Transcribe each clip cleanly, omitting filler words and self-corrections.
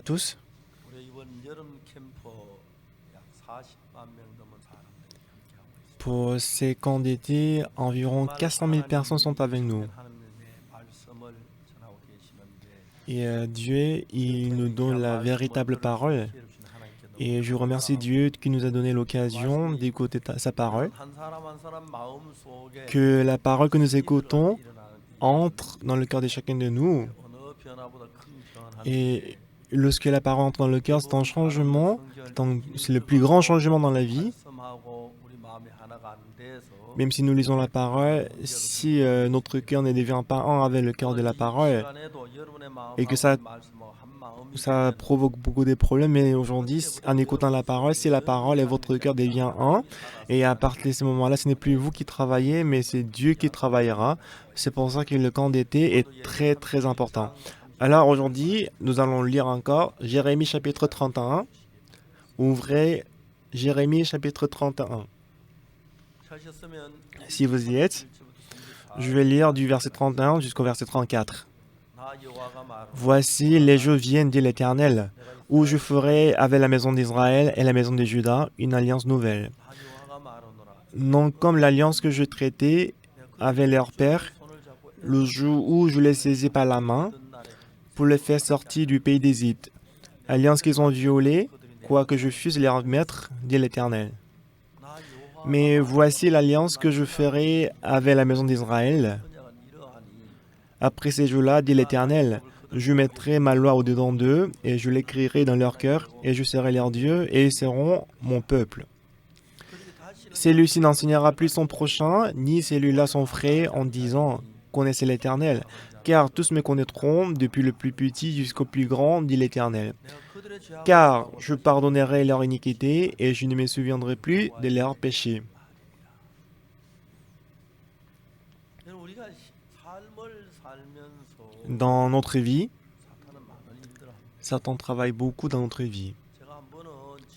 tous. Pour ces camps d'été, environ 400 000 personnes sont avec nous. Et Dieu, il nous donne la véritable parole. Et je remercie Dieu qui nous a donné l'occasion d'écouter sa parole. Que la parole que nous écoutons entre dans le cœur de chacun de nous. Et lorsque la parole entre dans le cœur, c'est un changement, c'est le plus grand changement dans la vie. Même si nous lisons la parole, si notre cœur ne devient pas un avec le cœur de la parole, et que ça provoque beaucoup de problèmes, mais aujourd'hui, en écoutant la parole, si la parole et votre cœur devient un, et à partir de ce moment-là, ce n'est plus vous qui travaillez, mais c'est Dieu qui travaillera. C'est pour ça que le camp d'été est très, très important. Alors aujourd'hui, nous allons lire encore Jérémie chapitre 31. Ouvrez Jérémie chapitre 31. Si vous y êtes, je vais lire du verset 31 jusqu'au verset 34. Voici, les jours viennent, dit l'Éternel, où je ferai avec la maison d'Israël et la maison de Juda une alliance nouvelle. Non comme l'alliance que je traitais avec leur père, le jour où je les saisis par la main, pour les faire sortir du pays d'Égypte. Alliance qu'ils ont violée, quoique je fusse leur maître, dit l'Éternel. Mais voici l'alliance que je ferai avec la maison d'Israël. Après ces jours-là, dit l'Éternel, je mettrai ma loi au-dedans d'eux, et je l'écrirai dans leur cœur, et je serai leur Dieu, et ils seront mon peuple. Celui-ci n'enseignera plus son prochain, ni celui-là son frère, en disant, connaissez l'Éternel, car tous me connaîtront, depuis le plus petit jusqu'au plus grand, dit l'Éternel. Car je pardonnerai leur iniquité, et je ne me souviendrai plus de leurs péchés. Dans notre vie, Satan travaille beaucoup dans notre vie.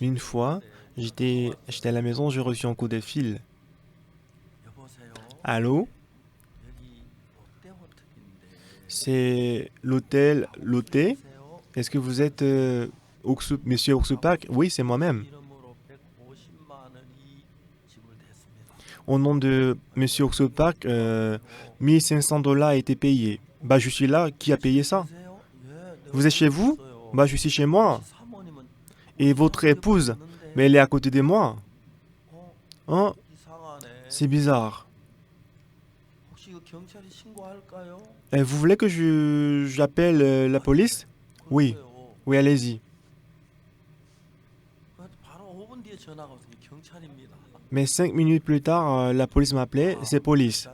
Une fois, j'étais à la maison, j'ai reçu un coup de fil. Allô? C'est l'hôtel Lotte. Est-ce que vous êtes Monsieur Oksupak? Oui, c'est moi-même. Au nom de Monsieur Oksupak, $1 500 a été payé. Bah, je suis là. Qui a payé ça? Vous êtes chez vous? Bah, je suis chez moi. Et votre épouse? Mais elle est à côté de moi. Hein? C'est bizarre. Vous voulez que j'appelle la police? Oui. Oui, allez-y. Mais 5 minutes plus tard, la police m'appelait. C'est police.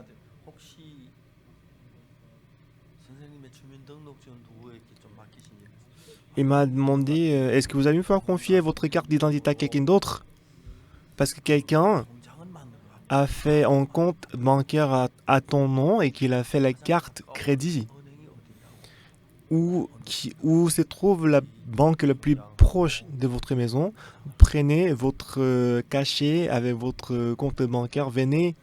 Il m'a demandé, est-ce que vous allez me faire confier votre carte d'identité à quelqu'un d'autre? Parce que quelqu'un a fait un compte bancaire à ton nom et qu'il a fait la carte crédit. Où se trouve la banque la plus proche de votre maison? Prenez votre cachet avec votre compte bancaire, venez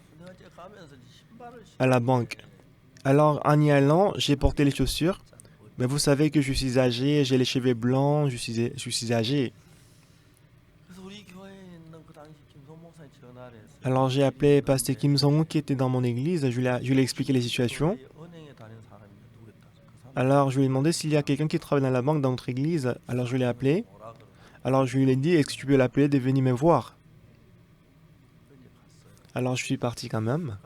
à la banque. Alors, en y allant, j'ai porté les chaussures. Mais vous savez que je suis âgé, j'ai les cheveux blancs, je suis âgé. Alors j'ai appelé Pasteur Kim Song qui était dans mon église, je lui ai expliqué les situations. Alors je lui ai demandé s'il y a quelqu'un qui travaille dans la banque dans notre église. Alors je l'ai appelé. Alors je lui ai dit, est-ce que tu peux l'appeler de venir me voir? Alors je suis parti quand même.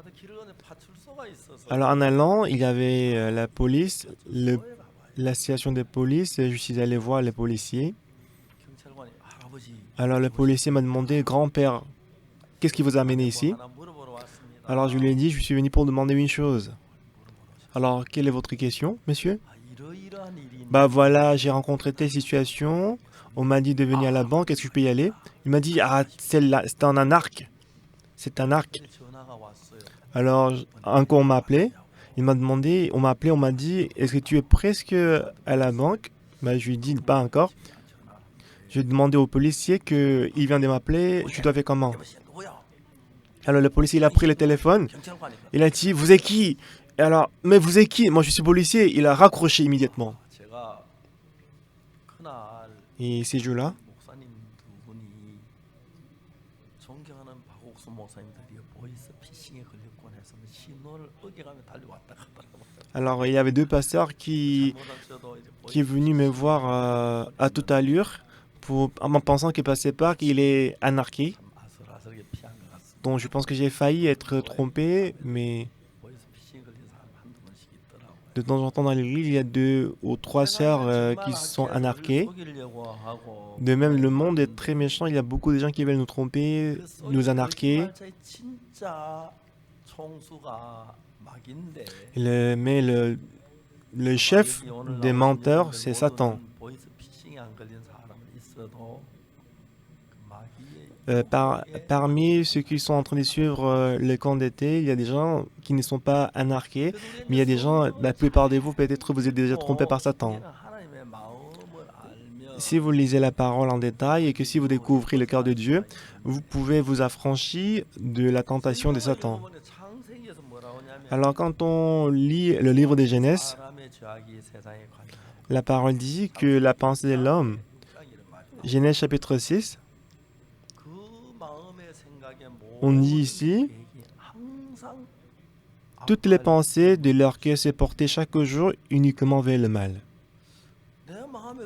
Alors en allant, il y avait la police, la station de police, et je suis allé voir les policiers. Alors le policier m'a demandé, grand-père, qu'est-ce qui vous a amené ici? Alors je lui ai dit, je suis venu pour demander une chose. Alors, quelle est votre question, monsieur? Bah voilà, j'ai rencontré telle situation, on m'a dit de venir à la banque, est-ce que je peux y aller? Il m'a dit, ah, c'est un anarque. C'est un arc. Alors, encore on m'a appelé, on m'a dit, est-ce que tu es presque à la banque? Bah, je lui ai dit, pas encore. J'ai demandé au policier qu'il vient de m'appeler, je dois faire comment? Alors le policier, il a pris le téléphone, il a dit, vous êtes qui? Alors, mais vous êtes qui? Moi je suis policier, il a raccroché immédiatement. Et ces jours-là, 목사님 두 분이 존경하는 박옥수 목사님들이 보이스 피싱에 걸렸곤 해서 신호를 어겨가며 달려왔다 가더라고요. alors il y avait deux pasteurs 잘못한 저도 이제 qui est 보이스 venu me 피싱에 voir à toute allure en pensant qu'il passait pas, qu'il est anarchique. 참 아슬아슬하게 피한 것 같습니다. Donc je pense que j'ai failli être trompé, mais 보이스 피싱에 걸린 사람 한두 번씩 있더라고요. de temps en temps dans l'église, il y a 2 ou 3 sœurs qui sont 우리를 anarchées. 속이려고 하고 De même, le monde est très méchant. Il y a beaucoup de gens qui veulent nous tromper, 그 속이는 nous anarquer. 거짓말자의 진짜 총수가 마귀인데 Mais le chef des menteurs, c'est Satan. 보이스 피싱에 안 걸린 사람은 있어도 그 마귀의 Parmi ceux qui sont en train de suivre le camp d'été, il y a des gens qui ne sont pas anarchés, mais il y a des gens, la plupart de vous, peut-être vous êtes déjà trompés par Satan. 하나님의 마음을 알면 Si vous lisez la parole en détail et que si vous découvrez le cœur de Dieu, vous pouvez vous affranchir de la tentation de Satan. 창세기에서 뭐라고 하냐면 Alors quand on lit le livre de Genèse, 사람의 죄악이 세상에 관여하고 la parole dit que la pensée de l'homme, Genèse chapitre 6, 그 마음의 생각에 on dit 모든 ici, 계획이 항상 toutes les pensées de leur cœur se portaient chaque jour uniquement vers le mal. 내 마음에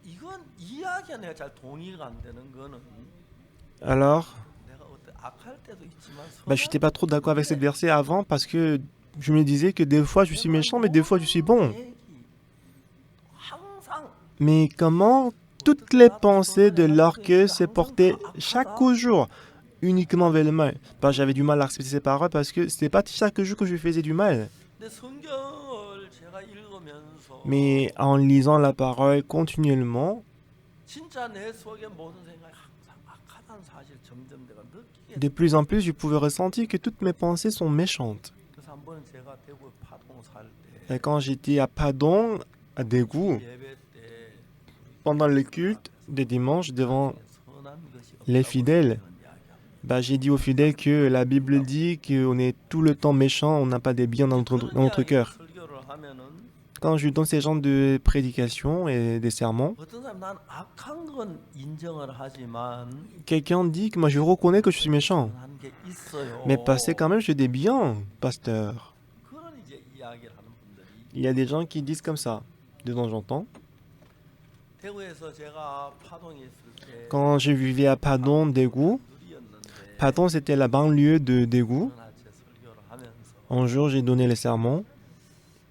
이건 이야기가 내가 잘 동의가 안 되는 거는 Alors, 내가 어때 악할 때도 있지만 je n'étais pas trop d'accord avec cette verset avant parce que je me disais que des fois je suis méchant, mais des fois je suis bon. 항상 Mais comment toutes les pensées de leur cœur se portaient chaque jour uniquement vers le mal? J'avais du mal à accepter ces paroles parce que c'était pas chaque jour que je faisais du mal. 내 성경을 제가 읽으면서 Mais en lisant la parole continuellement, 진짜 내 속에 모든 생각이 항상 악하다는 사실 점점 내가 느끼게 de plus en plus, je pouvais ressentir que toutes mes pensées sont méchantes. 그래서 한 번은 제가 대구 파동 살때 Et quand j'étais à Padon, à Daegu, 예배 때 pendant le culte des dimanches devant 선한 것이 les 없다고 fidèles, 이야기하고 j'ai dit aux fidèles que la Bible dit qu'on est tout le temps méchant, on n'a pas des biens dans notre cœur. 설교를 하면은 Quand je donne ces genres de prédications et des sermons, 어떤 사람 난 악한 건 인정을 하지만 quelqu'un dit que moi je reconnais que je suis méchant. 선한 게 있어요. Mais passé quand même, j'ai des biens, pasteur. 그런 이제 이야기를 하는 분들이 Il y a des gens qui disent comme ça. De temps en temps. 대구에서 제가 파동에 있을 때 Quand je vivais à Padon, Daegu, 누리였는데 Padon c'était la banlieue de Daegu. 어느 날 제 설교를 하면서 Un jour, j'ai donné les sermons.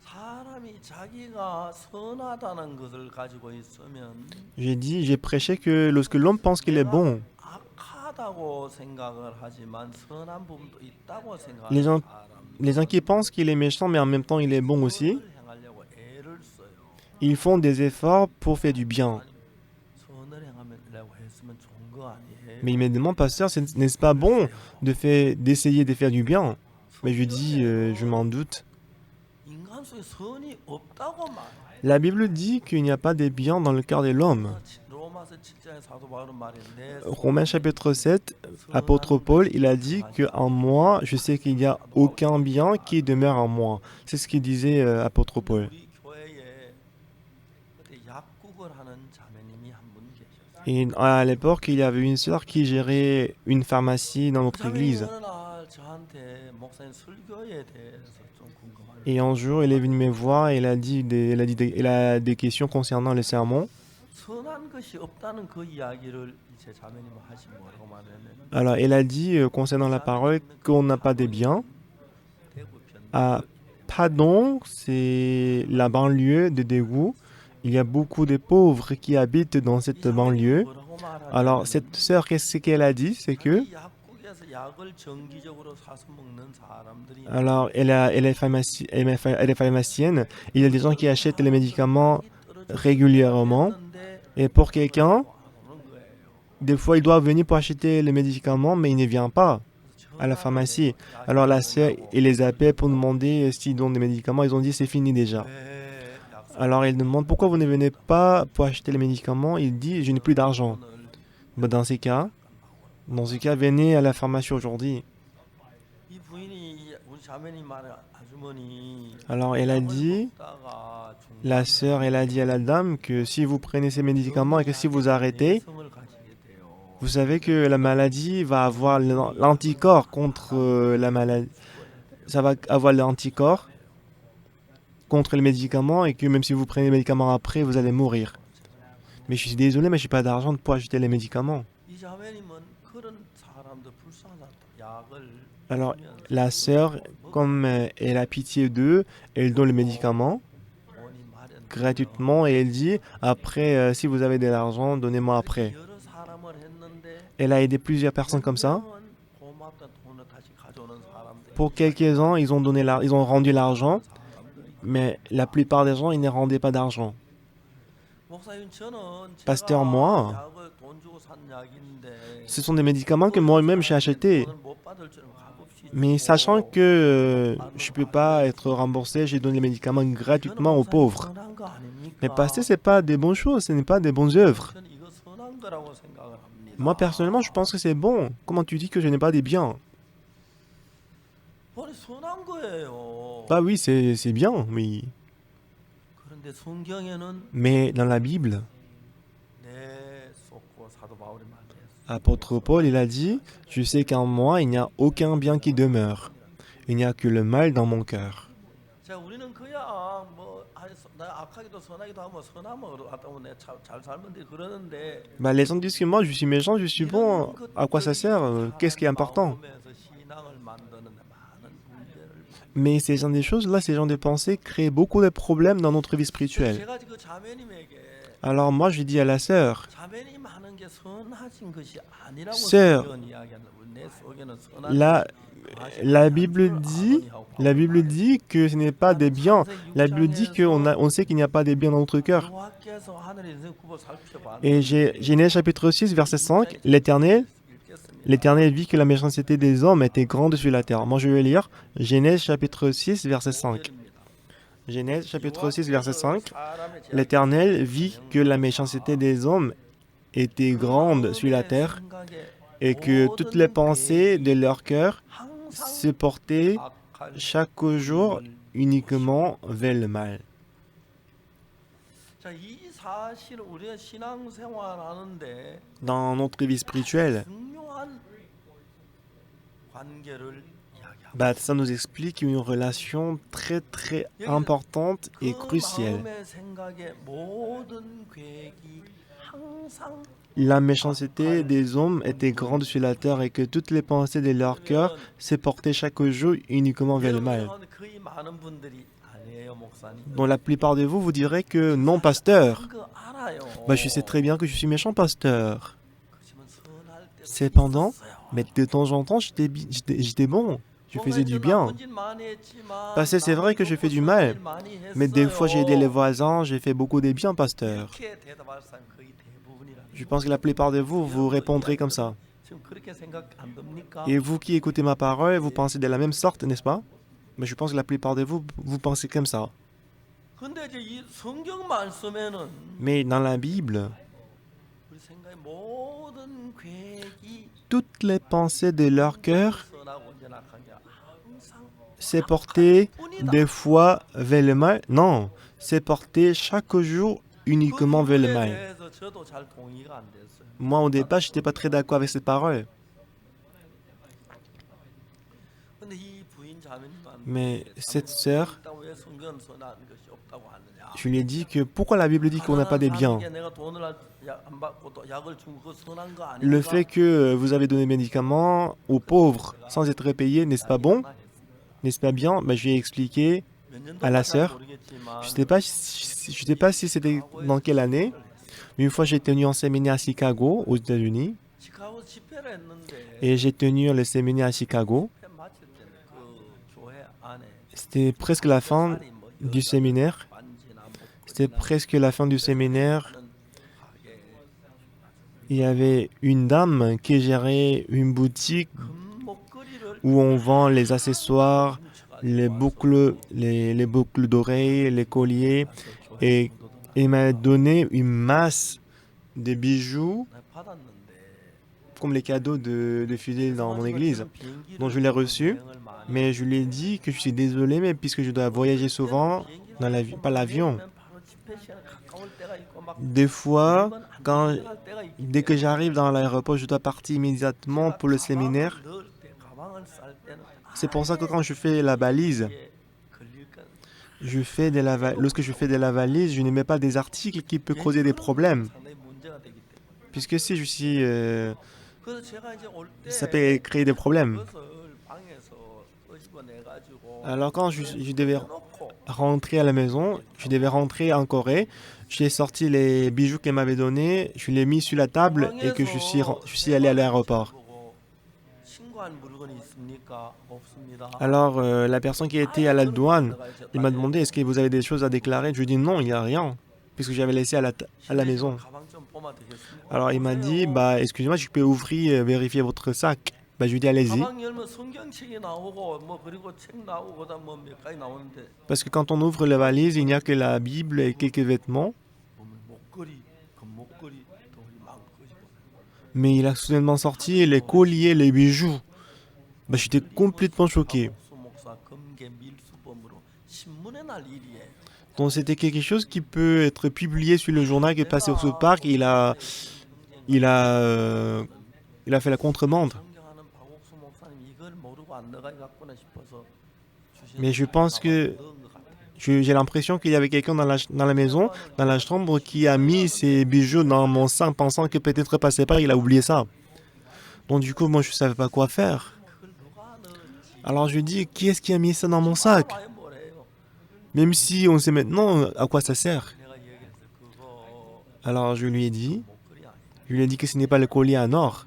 사람이 자기가 선하다는 것을 가지고 있으면 J'ai prêché que lorsque l'homme pense qu'il est bon, 악하다고 생각을 하지만 선한 부분도 있다고 생각하는 Les gens- 사람 les gens qui pensent qu'il est méchant, mais en même temps il est bon aussi, 선을 행하려고 애를 써요. ils font des efforts pour faire du bien. 선을 행하려고 했으면 좋은 거 아니에요? Mais il me demande, pasteur, n'est-ce pas bon d'essayer de faire du bien? Mais je dis, je m'en doute. 인간 속에 선이 없다고 말해요. La Bible dit qu'il n'y a pas de bien dans le cœur de l'homme. 로마서 7장의 사도 바울은 말인데 Romains chapitre 7, apôtre Paul, il a dit qu'en moi, je sais qu'il n'y a aucun bien qui demeure en moi. C'est ce qu'il disait apôtre Paul. 우리 교회에 그때 약국을 하는 자매님이 한 분 계셨어요. Et à l'époque, il y avait une sœur qui gérait une pharmacie dans notre 자매님이 église. 어느 날 저한테 목사님 설교에 대해서 좀 궁금한 Et un jour, elle est venue me voir et elle a des questions concernant le sermon. 선한 것이 없다는 그 이야기를 제 자매님은 하신 뭐라고 말했냐면 Alors, elle a dit concernant la parole qu'on n'a pas de biens. 대구 편 À Padon, c'est la banlieue de Daegu. Il y a beaucoup de pauvres qui habitent dans cette banlieue. 뭐라고 말하냐면 Alors, cette sœur, qu'est-ce qu'elle a dit? C'est que, 자기 약국에서 약을 정기적으로 사서 먹는 사람들이 alors, elle est pharmacienne. Il y a des gens qui achètent les médicaments régulièrement. Et pour quelqu'un, des fois, il doit venir pour acheter les médicaments, mais il ne vient pas à la pharmacie. Alors, la sœur, elle les appelle pour demander s'ils donnent des médicaments. Ils ont dit c'est fini déjà. Alors, elle demande pourquoi vous ne venez pas pour acheter les médicaments. Il dit je n'ai plus d'argent. Dans ce cas, venez à la pharmacie aujourd'hui. 이 부인이 우리 자매님 말에 아주 Alors elle a dit, la sœur, elle a dit à la dame que si vous prenez ces médicaments et que si vous arrêtez, vous savez que la maladie va avoir l'anticorps contre la maladie. Ça va avoir l'anticorps contre les médicaments et que même si vous prenez les médicaments après, vous allez mourir. Mais je suis désolé, mais je n'ai pas d'argent pour acheter les médicaments. Alors la sœur, comme elle a pitié d'eux, elle donne les médicaments gratuitement et elle dit, après, si vous avez de l'argent, donnez-moi après. Elle a aidé plusieurs personnes comme ça. Pour quelques-uns, ils ont rendu l'argent, mais la plupart des gens, ils ne rendaient pas d'argent. Pasteur, moi, ce sont des médicaments que moi-même j'ai achetés. Mais sachant que je ne peux pas être remboursé, j'ai donné les médicaments gratuitement aux pauvres. Mais pasteur, ce n'est pas des bonnes choses, ce n'est pas des bonnes œuvres. Moi, personnellement, je pense que c'est bon. Comment tu dis que je n'ai pas des biens? Bah oui, c'est bien, oui. Mais dans la Bible, apôtre Paul, il a dit, je sais qu'en moi, il n'y a aucun bien qui demeure. Il n'y a que le mal dans mon cœur. Bah, les gens disent que moi, je suis méchant, je suis bon. À quoi ça sert? Qu'est-ce qui est important? Mais ces genre de choses-là, ces genre de pensées créent beaucoup de problèmes dans notre vie spirituelle. Alors moi, je dis à la sœur, sœur, la Bible dit que ce n'est pas des biens. La Bible dit on sait qu'il n'y a pas des biens dans notre cœur. Et Genèse chapitre 6, verset 5, l'Éternel vit que la méchanceté des hommes était grande sur la terre. Moi, je vais lire Genèse chapitre 6, verset 5. Genèse chapitre 6, verset 5. L'Éternel vit que la méchanceté des hommes était grande sur la terre et que toutes les pensées de leur cœur se portaient chaque jour uniquement vers le mal. Dans notre vie spirituelle, ça nous explique une relation très très importante et cruciale. La méchanceté des hommes était grande sur la terre et que toutes les pensées de leur cœur se portaient chaque jour uniquement vers le mal. Dont la plupart de vous, vous direz que non, pasteur. Je sais très bien que je suis méchant, pasteur. Cependant, mais de temps en temps, j'étais bon. Je faisais du bien. Parce que c'est vrai que je fais du mal. Mais des fois, j'ai aidé les voisins, j'ai fait beaucoup de bien, pasteur. Je pense que la plupart de vous, vous répondrez comme ça. Et vous qui écoutez ma parole, vous pensez de la même sorte, n'est-ce pas? Mais je pense que la plupart de vous, vous pensez comme ça. Mais dans la Bible, toutes les pensées de leur cœur s'est porté des fois vers le mal. Non, s'est porté chaque jour uniquement vers le mal. Moi, au départ, je n'étais pas très d'accord avec cette parole. Mais cette sœur, je lui ai dit que pourquoi la Bible dit qu'on n'a pas des biens? Le fait que vous avez donné des médicaments aux pauvres sans être payé, n'est-ce pas bon? N'est-ce pas bien? Je lui ai expliqué à la sœur. Je ne sais pas si c'était dans quelle année, mais une fois j'ai tenu un séminaire à Chicago, aux États-Unis, et j'ai tenu le séminaire à Chicago. C'était presque la fin du séminaire. Il y avait une dame qui gérait une boutique où on vend les accessoires, les boucles d'oreilles, les colliers. Et il m'a donné une masse de bijoux comme les cadeaux de fidèles dans mon église. Donc je l'ai reçu, mais je lui ai dit que je suis désolé, mais puisque je dois voyager souvent dans par l'avion. Des fois, dès que j'arrive dans l'aéroport, je dois partir immédiatement pour le séminaire. C'est pour ça que quand je fais la valise, lorsque je fais de la valise, je ne mets pas des articles qui peuvent causer des problèmes. Puisque si je suis... ça peut créer des problèmes. Alors quand je devais rentrer à la maison, je devais rentrer en Corée, j'ai sorti les bijoux qu'elle m'avait donnés, je les ai mis sur la table et que je suis allé à l'aéroport. Alors la personne qui était à la douane, il m'a demandé est-ce que vous avez des choses à déclarer. Je lui ai dit non, il n'y a rien, puisque j'avais laissé à la maison. Alors il m'a dit bah excusez-moi, je peux ouvrir, vérifier votre sac. Bah, je lui ai dit allez-y. Parce que quand on ouvre la valise, il n'y a que la Bible et quelques vêtements. Mais il a soudainement sorti les colliers, les bijoux. Bah, j'étais complètement choqué. Donc c'était quelque chose qui peut être publié sur le journal qui est passé au South Park. Il a fait la contrebande. Mais je pense que j'ai l'impression qu'il y avait quelqu'un dans la maison, dans la chambre, qui a mis ses bijoux dans mon sac, pensant que peut-être passait pas, il a oublié ça. Donc du coup, moi, je ne savais pas quoi faire. Alors je lui dis, qui est-ce qui a mis ça dans mon sac? Même si on sait maintenant à quoi ça sert. Alors je lui ai dit que ce n'est pas le collier en or.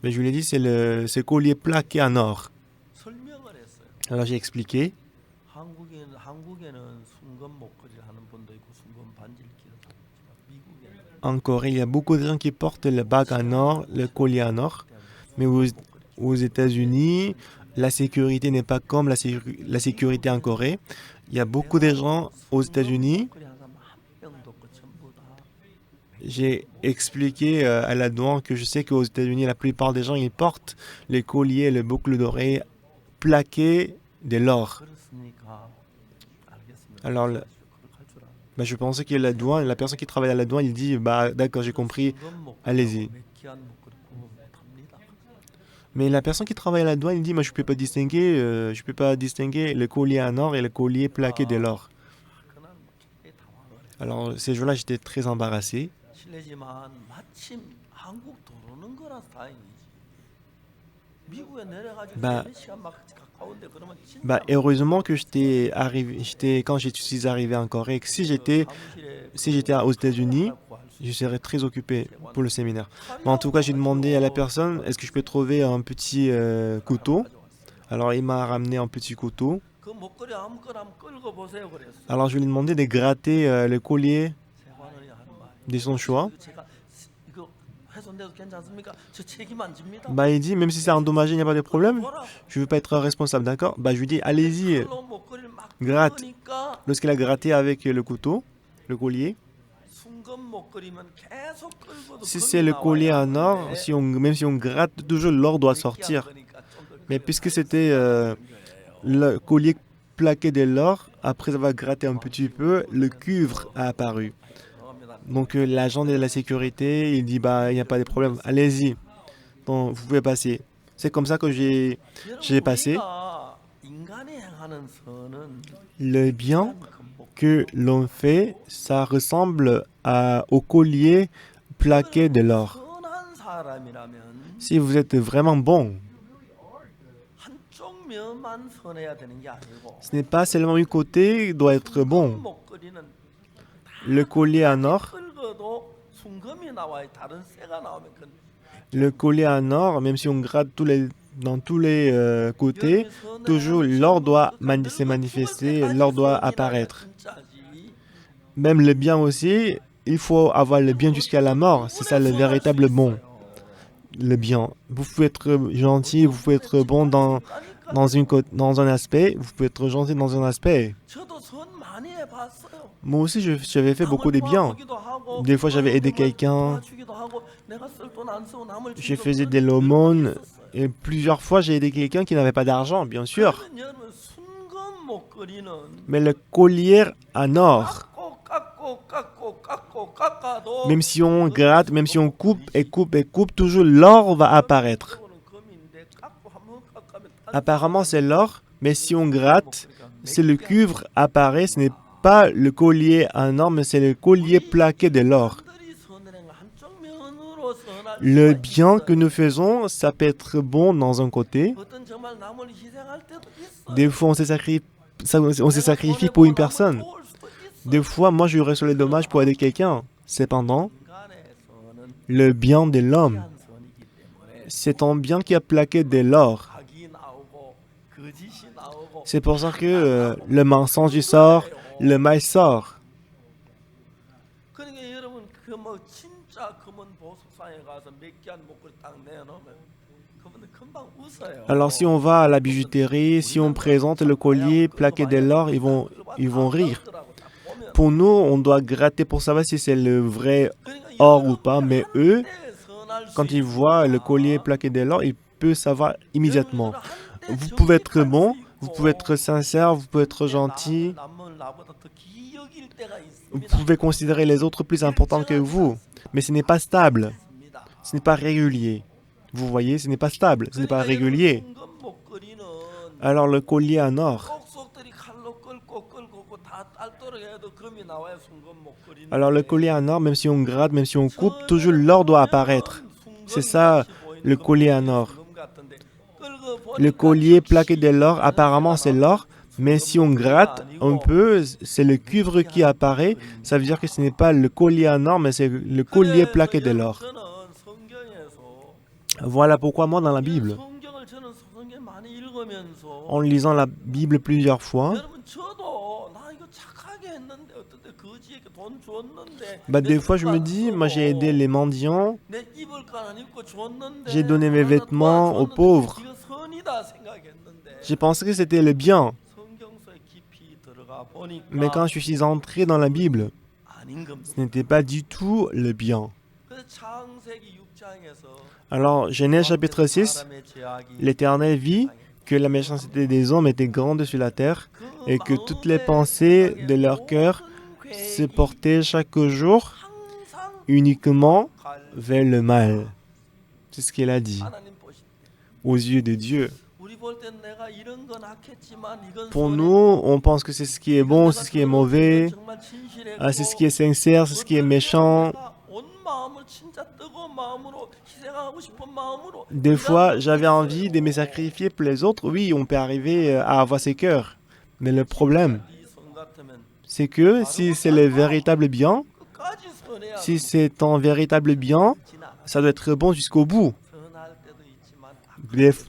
Mais je lui ai dit, c'est le collier plaqué en or. Alors j'ai expliqué. En Corée, il y a beaucoup de gens qui portent le bague en or, le collier en or. Mais aux États-Unis, la sécurité n'est pas comme la sécurité en Corée. Il y a beaucoup de gens aux États-Unis. J'ai expliqué à la douane que je sais qu'aux États-Unis, la plupart des gens, ils portent les colliers, les boucles d'oreilles plaquées de l'or. Alors, je pensais que la personne qui travaille à la douane, il dit, d'accord, j'ai compris, allez-y. Mais la personne qui travaille à la douane, il dit, moi, je peux pas distinguer le collier en or et le collier plaqué de l'or. Alors, ces jours-là, j'étais très embarrassé. Heureusement que quand je suis arrivé en Corée, que si j'étais aux États-Unis, je serais très occupé pour le séminaire. Mais en tout cas, j'ai demandé à la personne, est-ce que je peux trouver un petit couteau? Alors, il m'a ramené un petit couteau. Alors, je lui ai demandé de gratter le collier de son choix. Il dit, même si c'est endommagé, il n'y a pas de problème. Je ne veux pas être responsable, d'accord? Je lui dis, allez-y, gratte. Lorsqu'il a gratté avec le couteau, le collier, si c'est le collier en or, même si on gratte, toujours l'or doit sortir. Mais puisque c'était le collier plaqué de l'or, après avoir gratté un petit peu, le cuivre a apparu. Donc l'agent de la sécurité, il dit, il n'y a pas de problème, allez-y. Donc vous pouvez passer. C'est comme ça que j'ai passé. Le bien que l'on fait, ça ressemble au collier plaqué de l'or. Si vous êtes vraiment bon, ce n'est pas seulement un côté qui doit être bon. Le collier en or, même si on gratte dans tous les côtés, toujours l'or doit se manifester, l'or doit apparaître. Même le bien aussi, il faut avoir le bien jusqu'à la mort. C'est ça le véritable bon. Le bien. Vous pouvez être gentil, vous pouvez être bon dans un aspect, vous pouvez être gentil dans un aspect. 저도 선 많이 해봤어요. Moi aussi, j'avais fait beaucoup de 남을 bien. 도와주기도 하고 Des fois, j'avais aidé 어려운 quelqu'un, 도와주기도 하고 내가 쓸 돈 안 쓰고 남을 je 주기도 faisais de 그런 일이 몇 번 l'aumône, 있었어요. et plusieurs fois, j'ai aidé quelqu'un qui n'avait pas d'argent, bien sûr. 그러면 여러분 순금 목걸이는 Mais le collier en or, 깎아도 même si on gratte, même si on coupe et coupe et coupe, toujours l'or va apparaître. 금인데 깎고 한번 깎으면 Apparemment, c'est l'or, mais si on gratte, c'est le cuivre apparaît. Ce n'est pas le collier en or, mais c'est le collier plaqué de l'or. Le bien que nous faisons, ça peut être bon dans un côté. Des fois, on se sacrifie pour une personne. Des fois, moi, je reçois les dommages pour aider quelqu'un. Cependant, le bien de l'homme, c'est un bien qui a plaqué de l'or. C'est pour ça que le mensonge sort, le mal sort. 그러니까 여러분 그뭐 진짜 금은 보석상에 가서 몇 개한 목걸이 딱 내놓으면 그분들 금방 웃어요. Alors si on va à la bijouterie, si on présente le collier plaqué de l'or, ils vont rire. Pour nous, on doit gratter pour savoir si c'est le vrai or ou pas, mais eux, quand ils voient le collier plaqué de l'or, ils peuvent savoir immédiatement. Vous pouvez être bon, vous pouvez être sincère, vous pouvez être gentil, vous pouvez considérer les autres plus importants que vous, mais ce n'est pas stable, ce n'est pas régulier. Vous voyez, ce n'est pas stable, ce n'est pas régulier. Alors le collier en or, alors le collier en or, même si on gratte, même si on coupe, toujours l'or doit apparaître. C'est ça le collier en or. Le collier plaqué de l'or, apparemment c'est l'or, mais si on gratte un peu, c'est le cuivre qui apparaît. Ça veut dire que ce n'est pas le collier en or, mais c'est le collier plaqué de l'or. Voilà pourquoi moi dans la Bible, en lisant la Bible plusieurs fois, des fois je me dis, moi j'ai aidé les mendiants, j'ai donné mes vêtements aux pauvres. J'ai pensé que c'était le bien. Mais quand je suis entré dans la Bible, ce n'était pas du tout le bien. Alors, Genèse chapitre 6, l'Éternel vit que la méchanceté des hommes était grande sur la terre et que toutes les pensées de leur cœur se portaient chaque jour uniquement vers le mal. C'est ce qu'il a dit aux yeux de Dieu. Pour nous, on pense que c'est ce qui est bon, c'est ce qui est mauvais, c'est ce qui est sincère, c'est ce qui est méchant. Des fois, j'avais envie de me sacrifier pour les autres. Oui, on peut arriver à avoir ces cœurs. Mais le problème, c'est que si c'est le véritable bien, si c'est un véritable bien, ça doit être bon jusqu'au bout.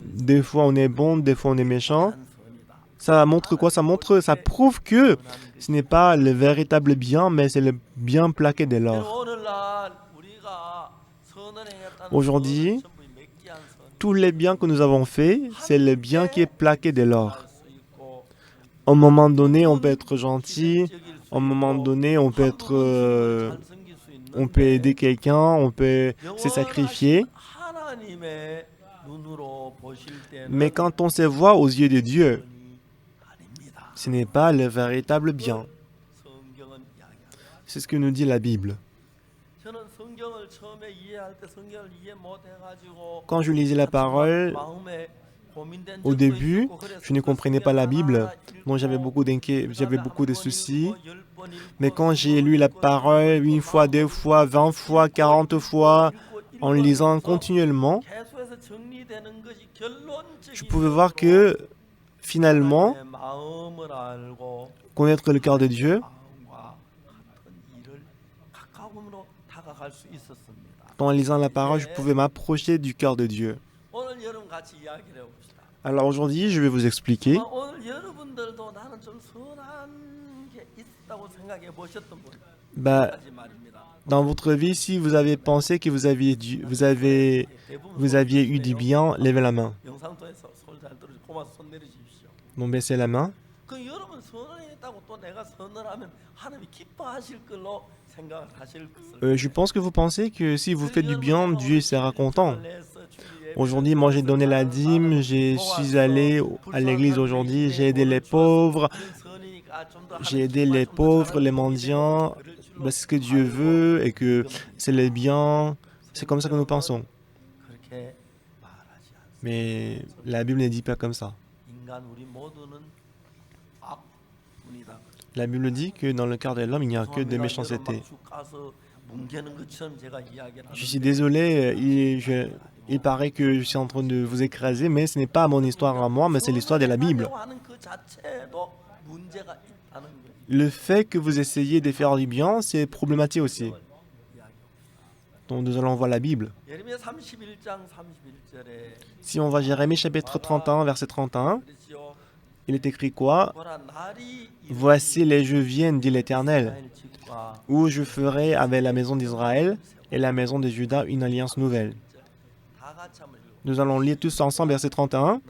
Des fois on est bon, des fois on est méchant. Ça montre quoi? Ça prouve que ce n'est pas le véritable bien, mais c'est le bien plaqué de l'or. Aujourd'hui, tous les biens que nous avons faits, c'est le bien qui est plaqué de l'or. À un moment donné, on peut être gentil. À un moment donné, on peut aider quelqu'un, on peut se sacrifier. Mais quand on se voit aux yeux de Dieu, ce n'est pas le véritable bien. C'est ce que nous dit la Bible. Quand je lisais la parole, au début, je ne comprenais pas la Bible, donc j'avais beaucoup de soucis. Mais quand j'ai lu la parole 1 fois, 2 fois, 20 fois, 40 fois, en lisant continuellement, je pouvais voir que, finalement, connaître le cœur de Dieu, en lisant la parole, je pouvais m'approcher du cœur de Dieu. Alors aujourd'hui, je vais vous expliquer. Dans votre vie, si vous avez pensé que vous aviez eu du bien, levez la main. 고마서 손 내리십시오. Donc baissez la main. 그 여러분 선을 했다고 또 내가 선을 하면 하나님이 기뻐하실 걸로 생각을 하실 것을. Je pense que vous pensez que si vous faites du bien, Dieu sera content. Aujourd'hui, moi j'ai donné la dîme, je suis allé à l'église aujourd'hui, j'ai aidé les pauvres, les mendiants. Ben, c'est ce que Dieu veut et que c'est le bien. C'est comme ça que nous pensons. 그렇게 말하지 않습니다. Mais la Bible ne dit pas comme ça. 인간 우리 모두는 악뿐이다. La Bible dit que dans le cœur de l'homme, il n'y a que des méchancetés. Je suis désolé, il paraît que je suis en train de vous écraser, mais ce n'est pas mon histoire à moi, mais c'est l'histoire de la Bible. Le fait que vous essayez de faire du bien, c'est problématique aussi. Donc nous allons voir la Bible. Si on va Jérémie chapitre 31, verset 31, il est écrit quoi? Voici les jours viennent, dit l'Éternel, où je ferai avec la maison d'Israël et la maison de Juda une alliance nouvelle. Nous allons lire tous ensemble verset 31.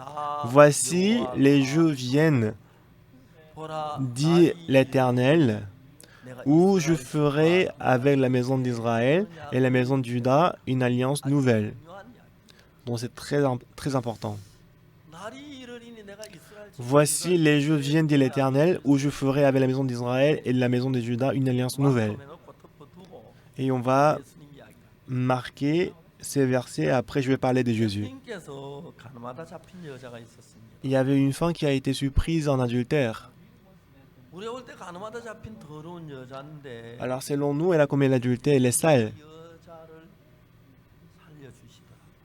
Voici les jours viennent, dit l'Éternel, où je ferai avec la maison d'Israël et la maison de Juda une alliance nouvelle. Donc c'est très important. Voici les jours viennent, dit l'Éternel, où je ferai avec la maison d'Israël et la maison de Juda une alliance nouvelle. Et on va marquer ces versets, après je vais parler de Jésus. Il y avait une femme qui a été surprise en adultère. Alors selon nous, elle a commis l'adultère, elle est sale.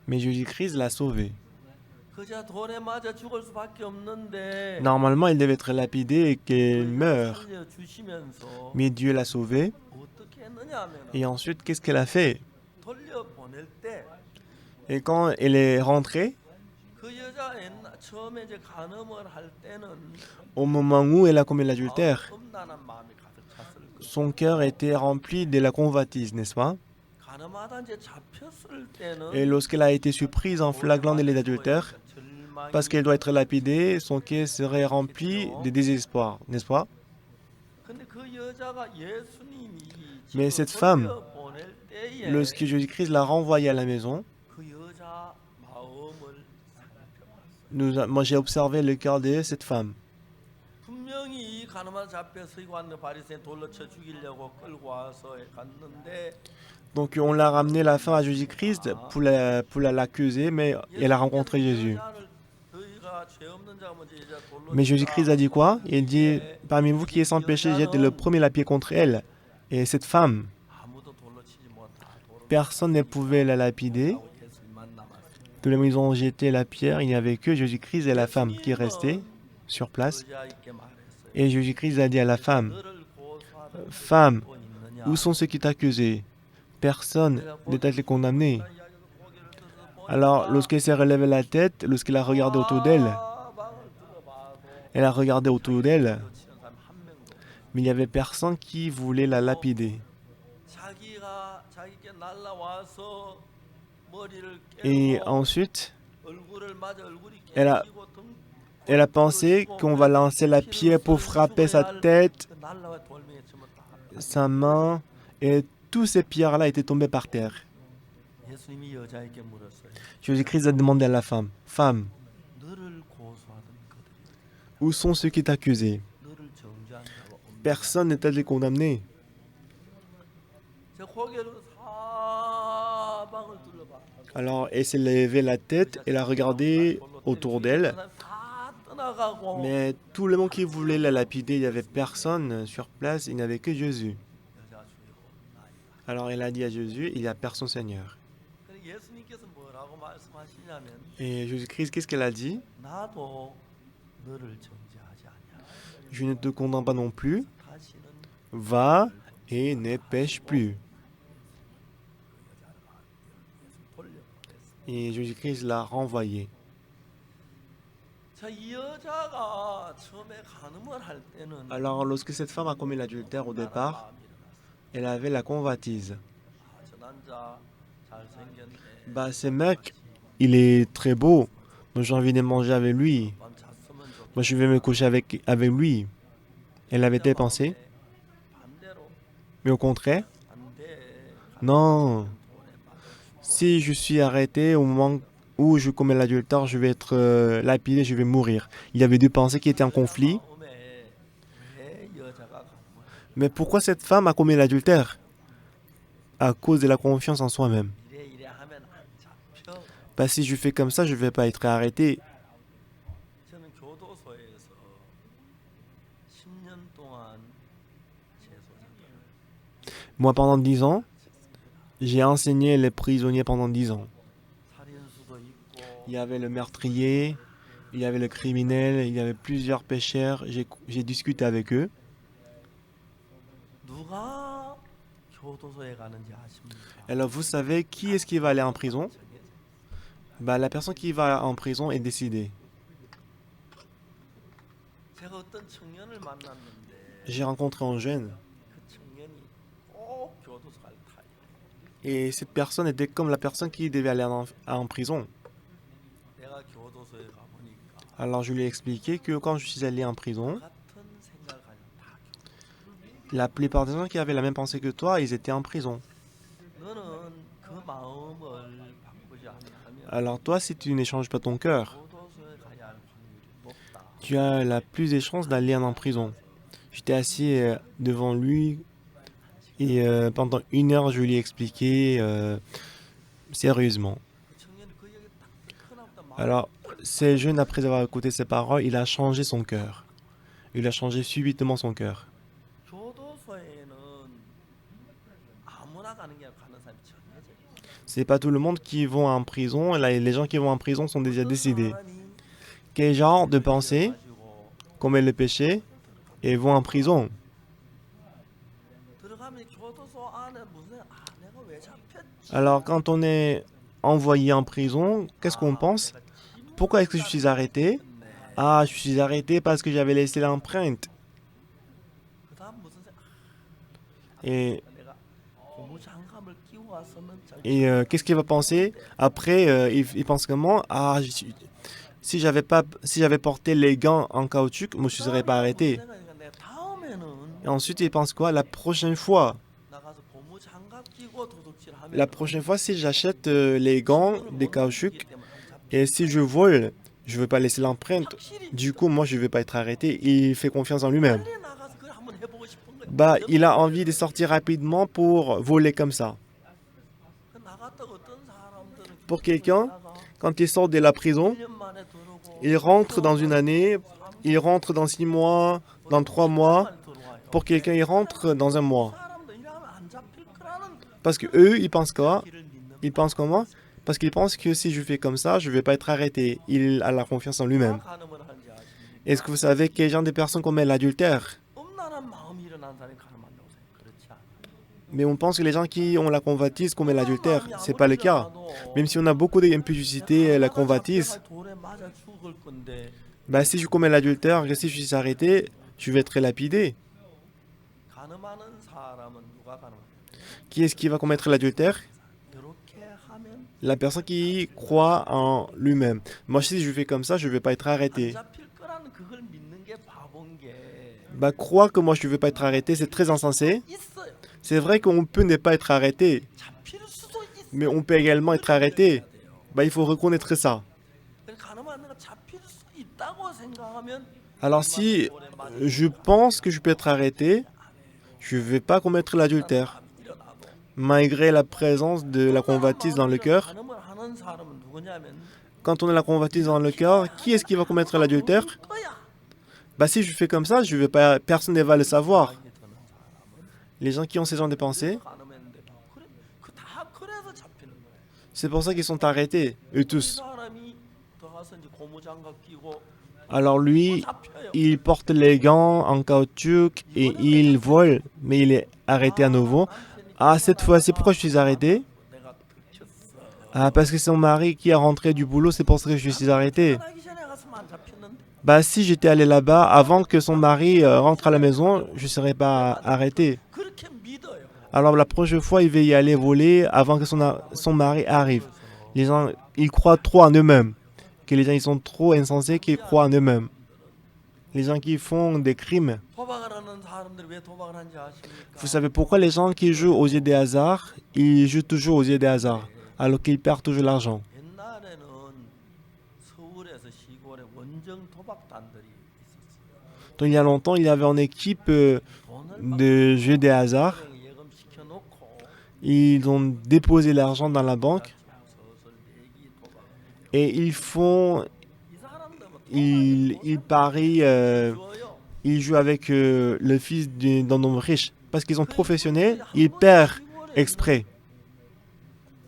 Mais Jésus-Christ l'a sauvée. Normalement, il devait être lapidé et qu'elle meure. Mais Dieu l'a sauvée. Et ensuite, qu'est-ce qu'elle a fait? Et quand elle est rentrée, au moment où elle a commis l'adultère, son cœur était rempli de la convoitise, n'est-ce pas? Et lorsqu'elle a été surprise en flagrant délit d'adultère, parce qu'elle doit être lapidée, son cœur serait rempli de désespoir, n'est-ce pas? Mais cette femme, lorsque Jésus-Christ l'a renvoyée à la maison, moi j'ai observé le cœur de cette femme. Donc on l'a ramené la femme à Jésus-Christ pour l'accuser, mais elle a rencontré Jésus. Mais Jésus-Christ a dit quoi? Il dit, parmi vous qui est sans péché, jette le premier la pierre contre elle. Et cette femme, personne ne pouvait la lapider. Tous les ils ont jeté la pierre, il n'y avait que Jésus-Christ et la femme qui restaient sur place. Et Jésus-Christ a dit à la femme, femme, où sont ceux qui t'accusaient? Personne n'est allé condamner. Alors, lorsqu'elle s'est relevée la tête, lorsqu'elle a regardé autour d'elle, elle a regardé autour d'elle, mais il n'y avait personne qui voulait la lapider. Et ensuite, elle a pensé qu'on va lancer la pierre pour frapper sa tête, sa main, et toutes ces pierres-là étaient tombées par terre. Jésus-Christ a demandé à la femme, « Femme, où sont ceux qui t'accusaient? Personne n'est allé condamner. » Alors, elle s'est levée la tête, elle a regardé autour d'elle. Mais tout le monde qui voulait la lapider, il n'y avait personne sur place, il n'y avait que Jésus. Alors elle a dit à Jésus, il n'y a personne Seigneur. Et Jésus-Christ, qu'est-ce qu'elle a dit? Je ne te condamne pas non plus. Va et ne pêche plus. Et Jésus-Christ l'a renvoyé. Alors, lorsque cette femme a commis l'adultère au départ, elle avait la convoitise. Ce mec, il est très beau, donc j'ai envie de manger avec lui. moi je vais me coucher avec lui. Elle avait-elle pensé? 반대로 Mais au contraire, 안돼 non. Si je suis arrêté au moment où je commets l'adultère, je vais être lapidé, je vais mourir. Il y avait deux pensées qui étaient en conflit. 마음에 왜 여자가 가는 거야? Mais pourquoi cette femme a commis l'adultère? À cause de la confiance en soi-même. 이래 하면 안 잡혀. Bah, si je fais comme ça, je ne vais pas être arrêté. 저는 교도소에서 10년 동안 재소자들을 Moi, pendant 10 ans, j'ai enseigné les prisonniers pendant 10 ans. 살인수도 있고 Il y avait le meurtrier, il y avait le criminel, il y avait plusieurs pécheurs. J'ai discuté avec eux. 누가 교도소에 가는지 아십니까? Alors, vous savez qui est-ce qui va aller en prison? 정해져. Bah, la personne qui va en prison est décidée. 제가 어떤 청년을 만났는데 J'ai rencontré un jeune 그 청년이 꼭 교도소 갈 타입. et cette personne était comme la personne qui devait aller en prison. 내가 교도소에 가보니까 Alors, je lui ai expliqué que quand je suis allé en prison, 같은 생각을 가진 다 la plupart des gens qui avaient la même pensée que toi, ils étaient en prison. 너는 그 마음을 바꾸지 않으면 Alors toi, si tu n'échanges pas ton cœur, 교도소에 가야 할 확률이 높다. tu as la plus des chances d'aller en prison. J'étais assis devant lui et pendant 1 heure, je lui ai expliqué sérieusement. 그 청년이 그 얘기 딱 끊어보다 마음 Alors, ce jeune, après avoir écouté ces paroles, il a changé son cœur. Il a changé subitement son cœur. 교도소에는 아무나 가는 게 아니라 가는 사람이 정해져 있어. C'est pas tout le monde qui vont en prison. Là, les gens qui vont en prison sont déjà 어떤 décidés. 사람이 Quel genre de pensée 가지고 commet le péché et vont en prison? 들어가면 교도소 안에 무슨 내가 왜 잡혔지? Alors, quand on est envoyé en prison, qu'est-ce qu'on pense? Pourquoi est-ce que je suis arrêté? Ah, je suis arrêté parce que j'avais laissé l'empreinte. 그다음 무슨 Et, 내가 고무장갑을 끼고 왔으면 qu'est-ce qu'il va penser? Après, il pense comment? Ah, si j'avais porté les gants en caoutchouc, je ne me serais pas arrêté. Et ensuite, il pense quoi? La prochaine fois, si j'achète les gants des caoutchouc et si je vole, je ne veux pas laisser l'empreinte. Du coup, moi, je ne vais pas être arrêté. Il fait confiance en lui-même. Bah, il a envie de sortir rapidement pour voler comme ça. Pour quelqu'un, quand il sort de la prison, il rentre dans 1 année, il rentre dans 6 mois, dans 3 mois. Pour quelqu'un, il rentre dans 1 mois. Parce que eux, ils pensent quoi? Ils pensent comment? Parce qu'ils pensent que si je fais comme ça, je ne vais pas être arrêté. Il a la confiance en lui-même. Est-ce que vous savez quel genre de personnes commettent l'adultère? Mais on pense que les gens qui ont la convoitise commettent l'adultère. Ce n'est pas le cas. Même si on a beaucoup d'impudicité, la convoitise, bah, si je commets l'adultère et si je suis arrêté, je vais être lapidé. Qui est-ce qui va commettre l'adultère? La personne qui croit en lui-même. Moi, si je fais comme ça, je ne vais pas être arrêté. Bah, croire que moi, je ne vais pas être arrêté, c'est très insensé. C'est vrai qu'on peut ne pas être arrêté, mais on peut également être arrêté. Bah, il faut reconnaître ça. Alors, si je pense que je peux être arrêté, je ne vais pas commettre l'adultère. Malgré la présence de la convoitise dans le cœur, quand on a la convoitise dans le cœur, qui est-ce qui va commettre l'adultère? Bah, si je fais comme ça, je vais pas, personne ne va le savoir. Les gens qui ont ces genres de pensées, c'est pour ça qu'ils sont arrêtés, eux tous. Alors lui, il porte les gants en caoutchouc et il vole, mais il est arrêté à nouveau. Ah, cette fois-ci, pourquoi je suis arrêté? Ah, parce que c'est mon mari qui est rentré du boulot, c'est pour ça que je suis arrêté. Bah, si j'étais allé là-bas avant que son mari rentre à la maison, je ne serais pas arrêté. Alors la prochaine fois, il va y aller voler avant que son mari arrive. Les gens, ils croient trop en eux-mêmes. Que les gens, ils sont trop insensés qu'ils croient en eux-mêmes. les gens qui font des crimes. 도박을 하는 사람들이 왜 도박을 하는지 Vous 아십니까? savez pourquoi les gens qui jouent aux jeux des hasards, ils jouent toujours aux jeux des hasards, alors qu'ils perdent toujours l'argent. 옛날에는 서울에서 시골에 원정 도박단들이 있었어요. Donc il y a longtemps, il y avait une équipe 돈을 de jeux des hasards. 예금시켜 놓고 Ils ont déposé l'argent dans la banque 서서 내기 도박을 et ils font, 이 사람들은 ils parient, 줘요. ils jouent avec le fils d'un homme riche. Parce qu'ils sont professionnels, ils perdent exprès.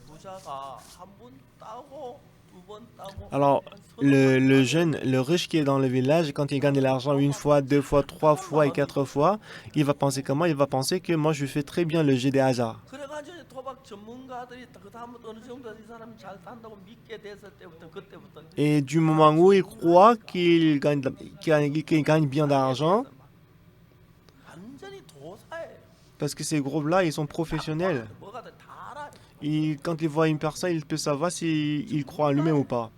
부자가 한 번 따고 두 번 따고 Alors, 한 서너 le jeune, le riche qui est dans le village, quand il gagne de l'argent une fois, deux fois, trois fois et quatre fois, il va penser comment? Il va penser que moi, je fais très bien le jeu des hasards. 그래가지고 이제 도박 전문가들이 그 다음부터 어느 정도 이 사람이 잘 산다고 믿게 됐을 때부터 그때부터 Et du moment où il croit qu'il gagne, qu'il gagne bien d'argent, 완전히 도사예요. parce que ces groupes-là, ils sont professionnels. 뭐가 다 알아요. Quand ils voient une personne, ils peuvent savoir s'il croit en lui-même ou pas.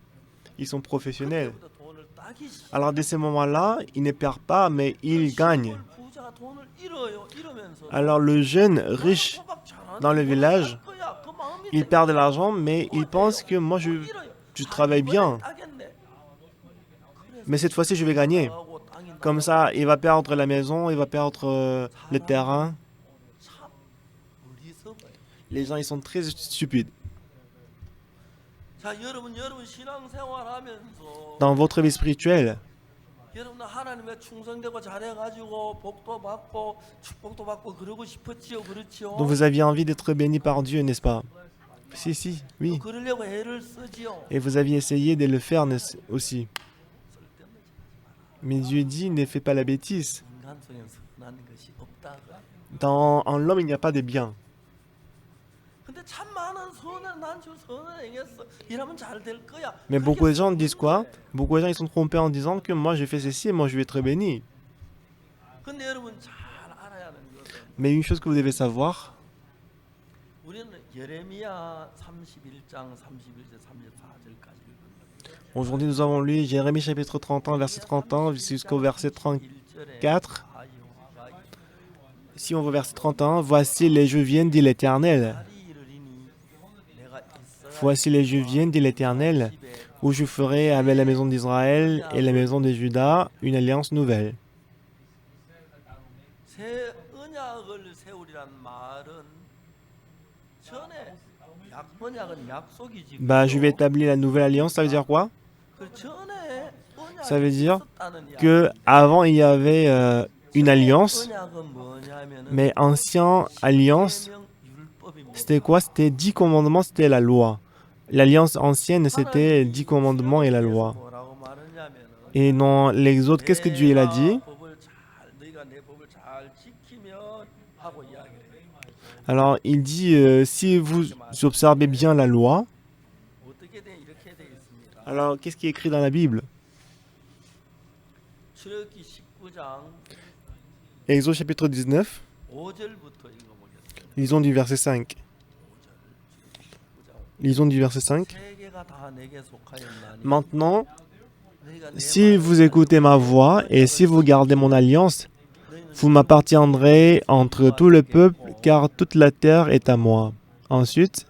Ils sont professionnels. 그때부터 돈을 따기 시작. Alors, de ces moments-là, ils ne perdent pas, mais ils gagnent. 부자가 돈을 잃어요. 잃으면서 Alors, le jeune riche 도박 잘하는데 dans le 뭘 village, 할 거야. 그 마음이 il perd de l'argent, mais il pense que moi, 뭘 잃어요. je travaille bien. 따겠네. Mais cette fois-ci, je vais gagner. 하고 땅이 Comme ça, il va perdre la maison, il va perdre le terrain. 참 어리석어요. Les gens, ils sont très stupides. 자, 여러분 신앙생활하면서 Dans votre vie spirituelle, 여러분들 하나님의 충성되고 잘해가지고 복도 받고 축복도 받고 그러고 싶었지요, 그렇지요? donc vous aviez envie d'être béni par Dieu, n'est-ce pas? Si, oui. 그러려고 애를 쓰지요. Et vous aviez essayé de le faire aussi. 쓸데없는 짓 하지 마라. Mais Dieu dit, ne fais pas la bêtise. 인간 속에 선한 것이 없다. En l'homme, il n'y a pas de bien. 근데 참 많은 선을 난 좀 선을 행했어. 이러면 잘 될 거야. Mais beaucoup de gens disent quoi? Beaucoup de gens, ils sont trompés en disant que moi, j'ai fait ceci et moi, je vais être béni. 근데 여러분 잘 알아야 하는 것은 Mais une chose que vous devez savoir, 우리는 예레미야 31장 31절 34절까지 읽었는데 aujourd'hui, nous avons lu Jérémie chapitre 31, verset 31 jusqu'au verset 34. Si on va au verset 31, voici les jours viennent, dit l'Éternel. Voici les jours viennent, dit l'Éternel, où je ferai avec la maison d'Israël et la maison de Juda une alliance nouvelle. 새 언약을 세우리란 말은 전에 언약은 약속이지. Je vais établir la nouvelle alliance, ça veut dire quoi? 그 전에 Ça veut dire 있었다는 이야기. que avant il y avait une alliance, 언약은 뭐냐면은 mais ancienne alliance, 계명 율법입니다. c'était quoi? C'était 10 commandements, c'était la loi. L'alliance ancienne, c'était 10 commandements et la loi. 뭐라고 말하냐면은 Et dans l'Exode, qu'est-ce que Dieu il a dit? 너희가 내 법을 잘 지키면 하고 이야기를 해. Alors, il dit, si vous observez bien la loi, 어떻게 돼? 이렇게 돼 있습니다. alors qu'est-ce qui est écrit dans la Bible? 출애굽기 19장 Exode chapitre 19, 5절부터 읽어보겠습니다. lisons du verset 5. Lisons du verset 5. 세계가 다 내게 속하였나니 Maintenant, 너희가 내 si 말을 vous écoutez ma voix et si vous gardez mon alliance, vous m'appartiendrez entre tout le peuple, car toute la terre est à moi. Ensuite,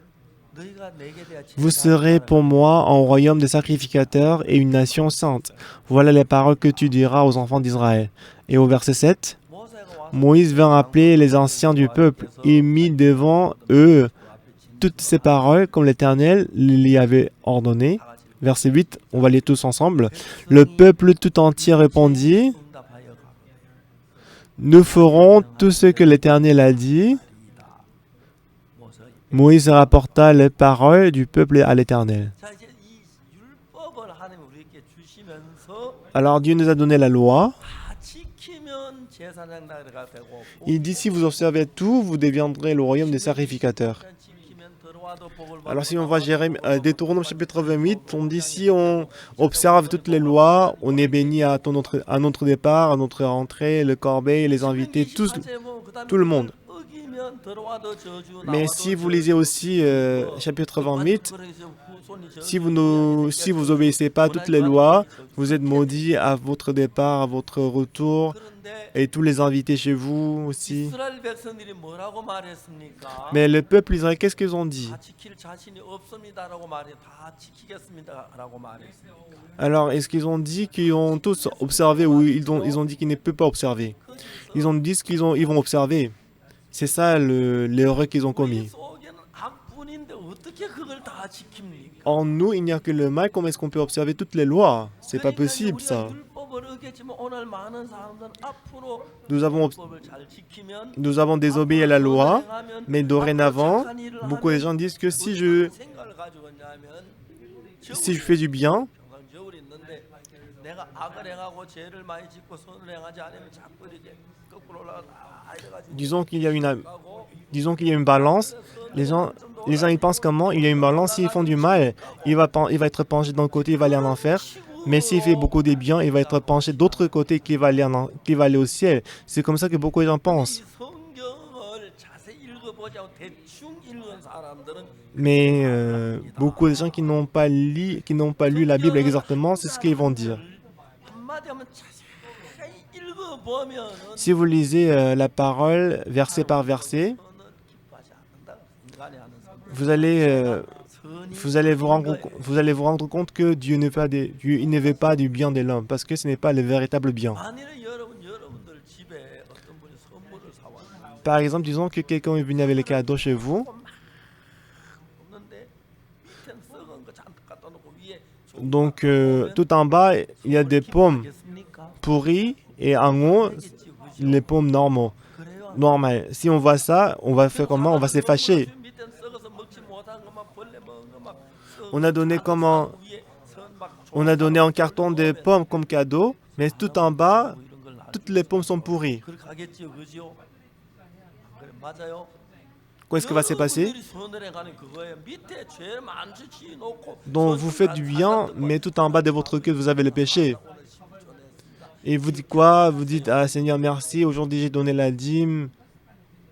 너희가 내게 대하여 vous serez pour moi un royaume de sacrificateurs et une nation sainte. Voilà les paroles que tu diras aux enfants d'Israël. Et au verset 7, Moïse vint appeler les anciens du peuple et mit devant eux toutes ces paroles comme l'Éternel les avait ordonnées. Verset 8, on va lire tous ensemble. Le peuple tout entier répondit, nous ferons tout ce que l'Éternel a dit. Moïse rapporta les paroles du peuple à l'Éternel. 자, 이제 이 율법을 하나님 우리에게 주시면서 Alors Dieu nous a donné la loi. 다 지키면 제사장들가 되고 Il dit, si vous observez tout, vous deviendrez le royaume des sacrificateurs. 지키면 들어와도 복을 받고 Alors si on voit Deutéronome chapitre 28, on dit, si on observe toutes les lois, on est béni à notre départ, à notre rentrée, le corbeil, les invités, tout le monde. Mais si vous lisez aussi chapitre 28, si vous obéissez pas à toutes les lois, vous êtes maudits à votre départ, à votre retour, et tous les invités chez vous aussi. 이스라엘 백성들이 뭐라고 말했습니까? Mais le peuple israélien, qu'est-ce qu'ils ont dit? 다 지킬 자신이 없습니다라고 말해. 다 지키겠습니다라고 말했습니까? Alors, est-ce qu'ils ont dit qu'ils ont tous observé ou ils ont dit qu'ils ne peuvent pas observer? Ils ont dit qu'ils vont observer. C'est ça l'erreur qu'ils ont commis. 우리 속에는 악뿐인데 어떻게 그걸 다 지킵니까? En nous, il n'y a que le mal. Comment est-ce qu'on peut observer toutes les lois? C'est pas 그러니까 possible, 우리가 ça. 율법을 어겼지만 오늘 많은 사람들은 앞으로 Nous avons, 율법을 잘 지키면 nous avons désobéi à la loi, 행하면 mais dorénavant, beaucoup de gens disent que si je 생각을 가지고 있냐면 fais du bien, 평상 저울이 있는데 내가 악을 행하고 죄를 많이 짓고 선을 행하지 않으면 자꾸 이렇게 거꾸로 올라가 이래가지고 disons qu'il y a une balance, les gens ils pensent comment? Il y a une balance, s'ils font du mal, il va être penché d'un côté, il va aller en enfer. Mais s'il fait beaucoup de bien, il va être penché d'autre côté, qui va aller au ciel. C'est comme ça que beaucoup de gens pensent. 이 성경을 자세히 읽어보지 않고 대충 읽은 사람들은 Mais beaucoup de gens qui n'ont pas lu la Bible exactement, c'est ce qu'ils vont dire. 한마디 하면 자세히 읽어보면은 Si vous lisez la parole verset par verset, 너는 기뻐하지 않는다. 인간이 하는 성 vous allez 선이 vous allez vous rendre compte que Dieu ne veut pas du bien de l'homme, parce que ce n'est pas le véritable bien. 만일에 여러분들 집에 어떤 분이 선물을 사왔는데 Par exemple, disons que quelqu'un est venu avec les cadeaux chez vous, 없는데 밑엔 썩은 거 잔뜩 갖다 놓고 위에 좋은 donc tout en bas, il y a des pommes 겠습니까? pourries et en haut, les pommes normales. Si on voit ça, on va faire comment? On va se fâcher. 밑엔 썩어서 먹지 못한 것만 벌레 먹은 것만 On a donné comment? 위에 선막 On a donné en carton des pommes comme cadeau, mais tout en bas, 이런 걸 나. toutes les pommes sont pourries. 그렇게 하겠지요, 그지요? 그래 맞아요. Qu'est-ce qui va se passer? 여러분들이 선을 행하는 그거예요. 밑에 죄 많이 지어놓고 Donc vous faites du bien, mais tout en bas de votre cœur, vous avez le péché. Et vous dites quoi? Vous dites, ah Seigneur, merci, aujourd'hui j'ai donné la dîme.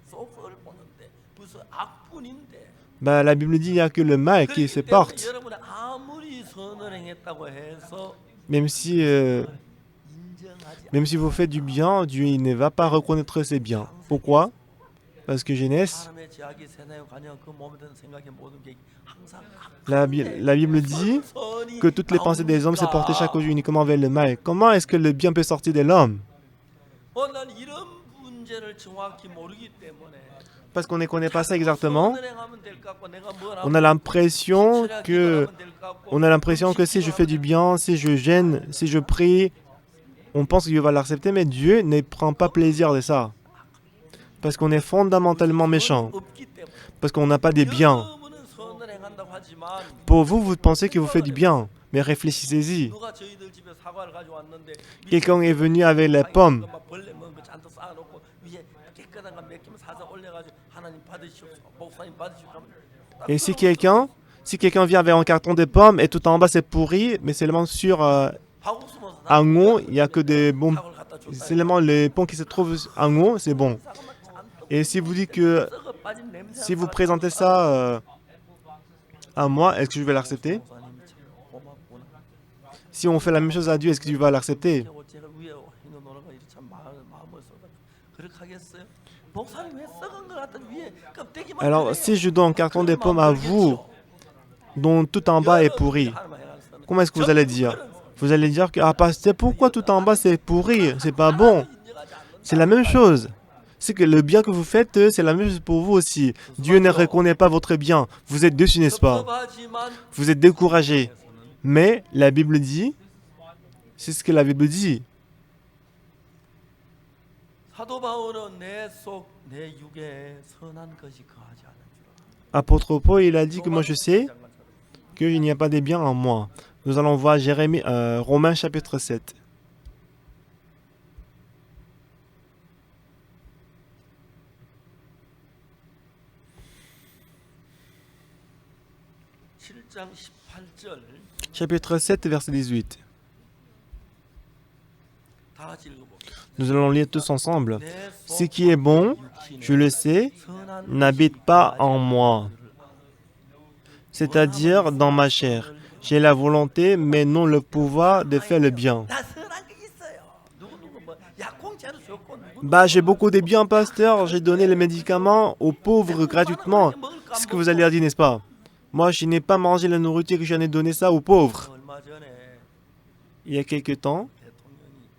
속을 보는데 무슨 악뿐인데. Bah, la Bible dit, il n'y a que le mal qui se 그렇기 때문에 porte. 여러분이 아무리 선을 행했다고 해서 Même si, 인정하지 même si vous faites du bien, Dieu il ne va pas reconnaître ses biens. Pourquoi? Parce que Genèse, 사람의 죄악이 세상에 관여 그 몸에 드는 생각의 모든 게 항상 la Bible dit 선이 que toutes les pensées des hommes se portent chaque jour uniquement vers le mal. Comment est-ce que le bien peut sortir de l'homme? 난 이런 문제를 정확히 모르기 때문에 Parce qu'on ne connaît pas ça exactement. 선을 행하면 될 것 같고 내가 뭘 On a l'impression que si je fais du bien, si je gêne, si je prie, on pense que Dieu va l'accepter, mais Dieu ne prend pas plaisir de ça. Parce qu'on est fondamentalement méchant. 없기 때문에 Parce qu'on n'a pas des biens. 여러분은 선을 행한다고 하지만 Pour vous, vous pensez que vous faites du bien. Mais réfléchissez-y. 누가 저희들 집에 사과를 가져왔는데 Quelqu'un est venu avec les pommes. 막 벌레 먹은 거 잔뜩 쌓아놓고 위에 깨끗한 거 몇 개만 사서 올려가지고 하나님 받으시옵소서 목사님 받으시옵소서 하면 Et si quelqu'un vient avec un carton de pommes et tout en bas c'est pourri, mais seulement sur 하고 숨어서 en haut, il n'y a que des bons. 사과를 갖다 줬다. Seulement les pommes qui se trouvent en haut, c'est bon. Et si vous dites que 썩어 빠진 냄새 si vous présentez ça à moi, est-ce que je vais l'accepter? 목사님이 참 고맙구나. Si on fait la même chose à Dieu, est-ce que Dieu va l'accepter? 제가 위에 있는 노래가 이렇게 참 마음을 쏟아 그렇게 하겠어요? 목사님 왜 썩은 걸 갖다 위에 껍데기만 Alors, si je donne un carton de pommes à vous, dont tout en bas est pourri, comment est-ce que vous allez dire? Vous allez dire que, ah pasteur, pourquoi tout en bas c'est pourri? C'est pas bon. C'est la même chose. C'est que le bien que vous faites, c'est la même chose pour vous aussi. Dieu ne reconnaît pas votre bien. Vous êtes déçus, n'est-ce pas? Vous êtes découragés. Mais la Bible dit, c'est ce que la Bible dit. 사도 바울은 내 속 내 육에 선한 것이 거하지 않은 줄 알아. Apôtre Paul, il a dit que moi je sais qu'il n'y a pas de bien en moi. Nous allons voir Romains chapitre 7. Chapitre 7, verset 18. 다 같이 읽어봅시다. Nous allons lire tous ensemble. 내 Ce qui est bon, je le sais, 선한 n'habite pas en moi, c'est-à-dire dans ma chair. J'ai la volonté, mais non le pouvoir de faire le bien. 나 선한 게 있어요. 누구 뭐 약공짜로 줬고 누구 Bah, j'ai beaucoup de biens, pasteur. J'ai donné les médicaments aux pauvres gratuitement. C'est ce que vous allez dire, n'est-ce pas? Moi, je n'ai pas mangé la nourriture que j'en ai donné ça aux pauvres. 얼마 전에 Il y a quelque temps, 대통령이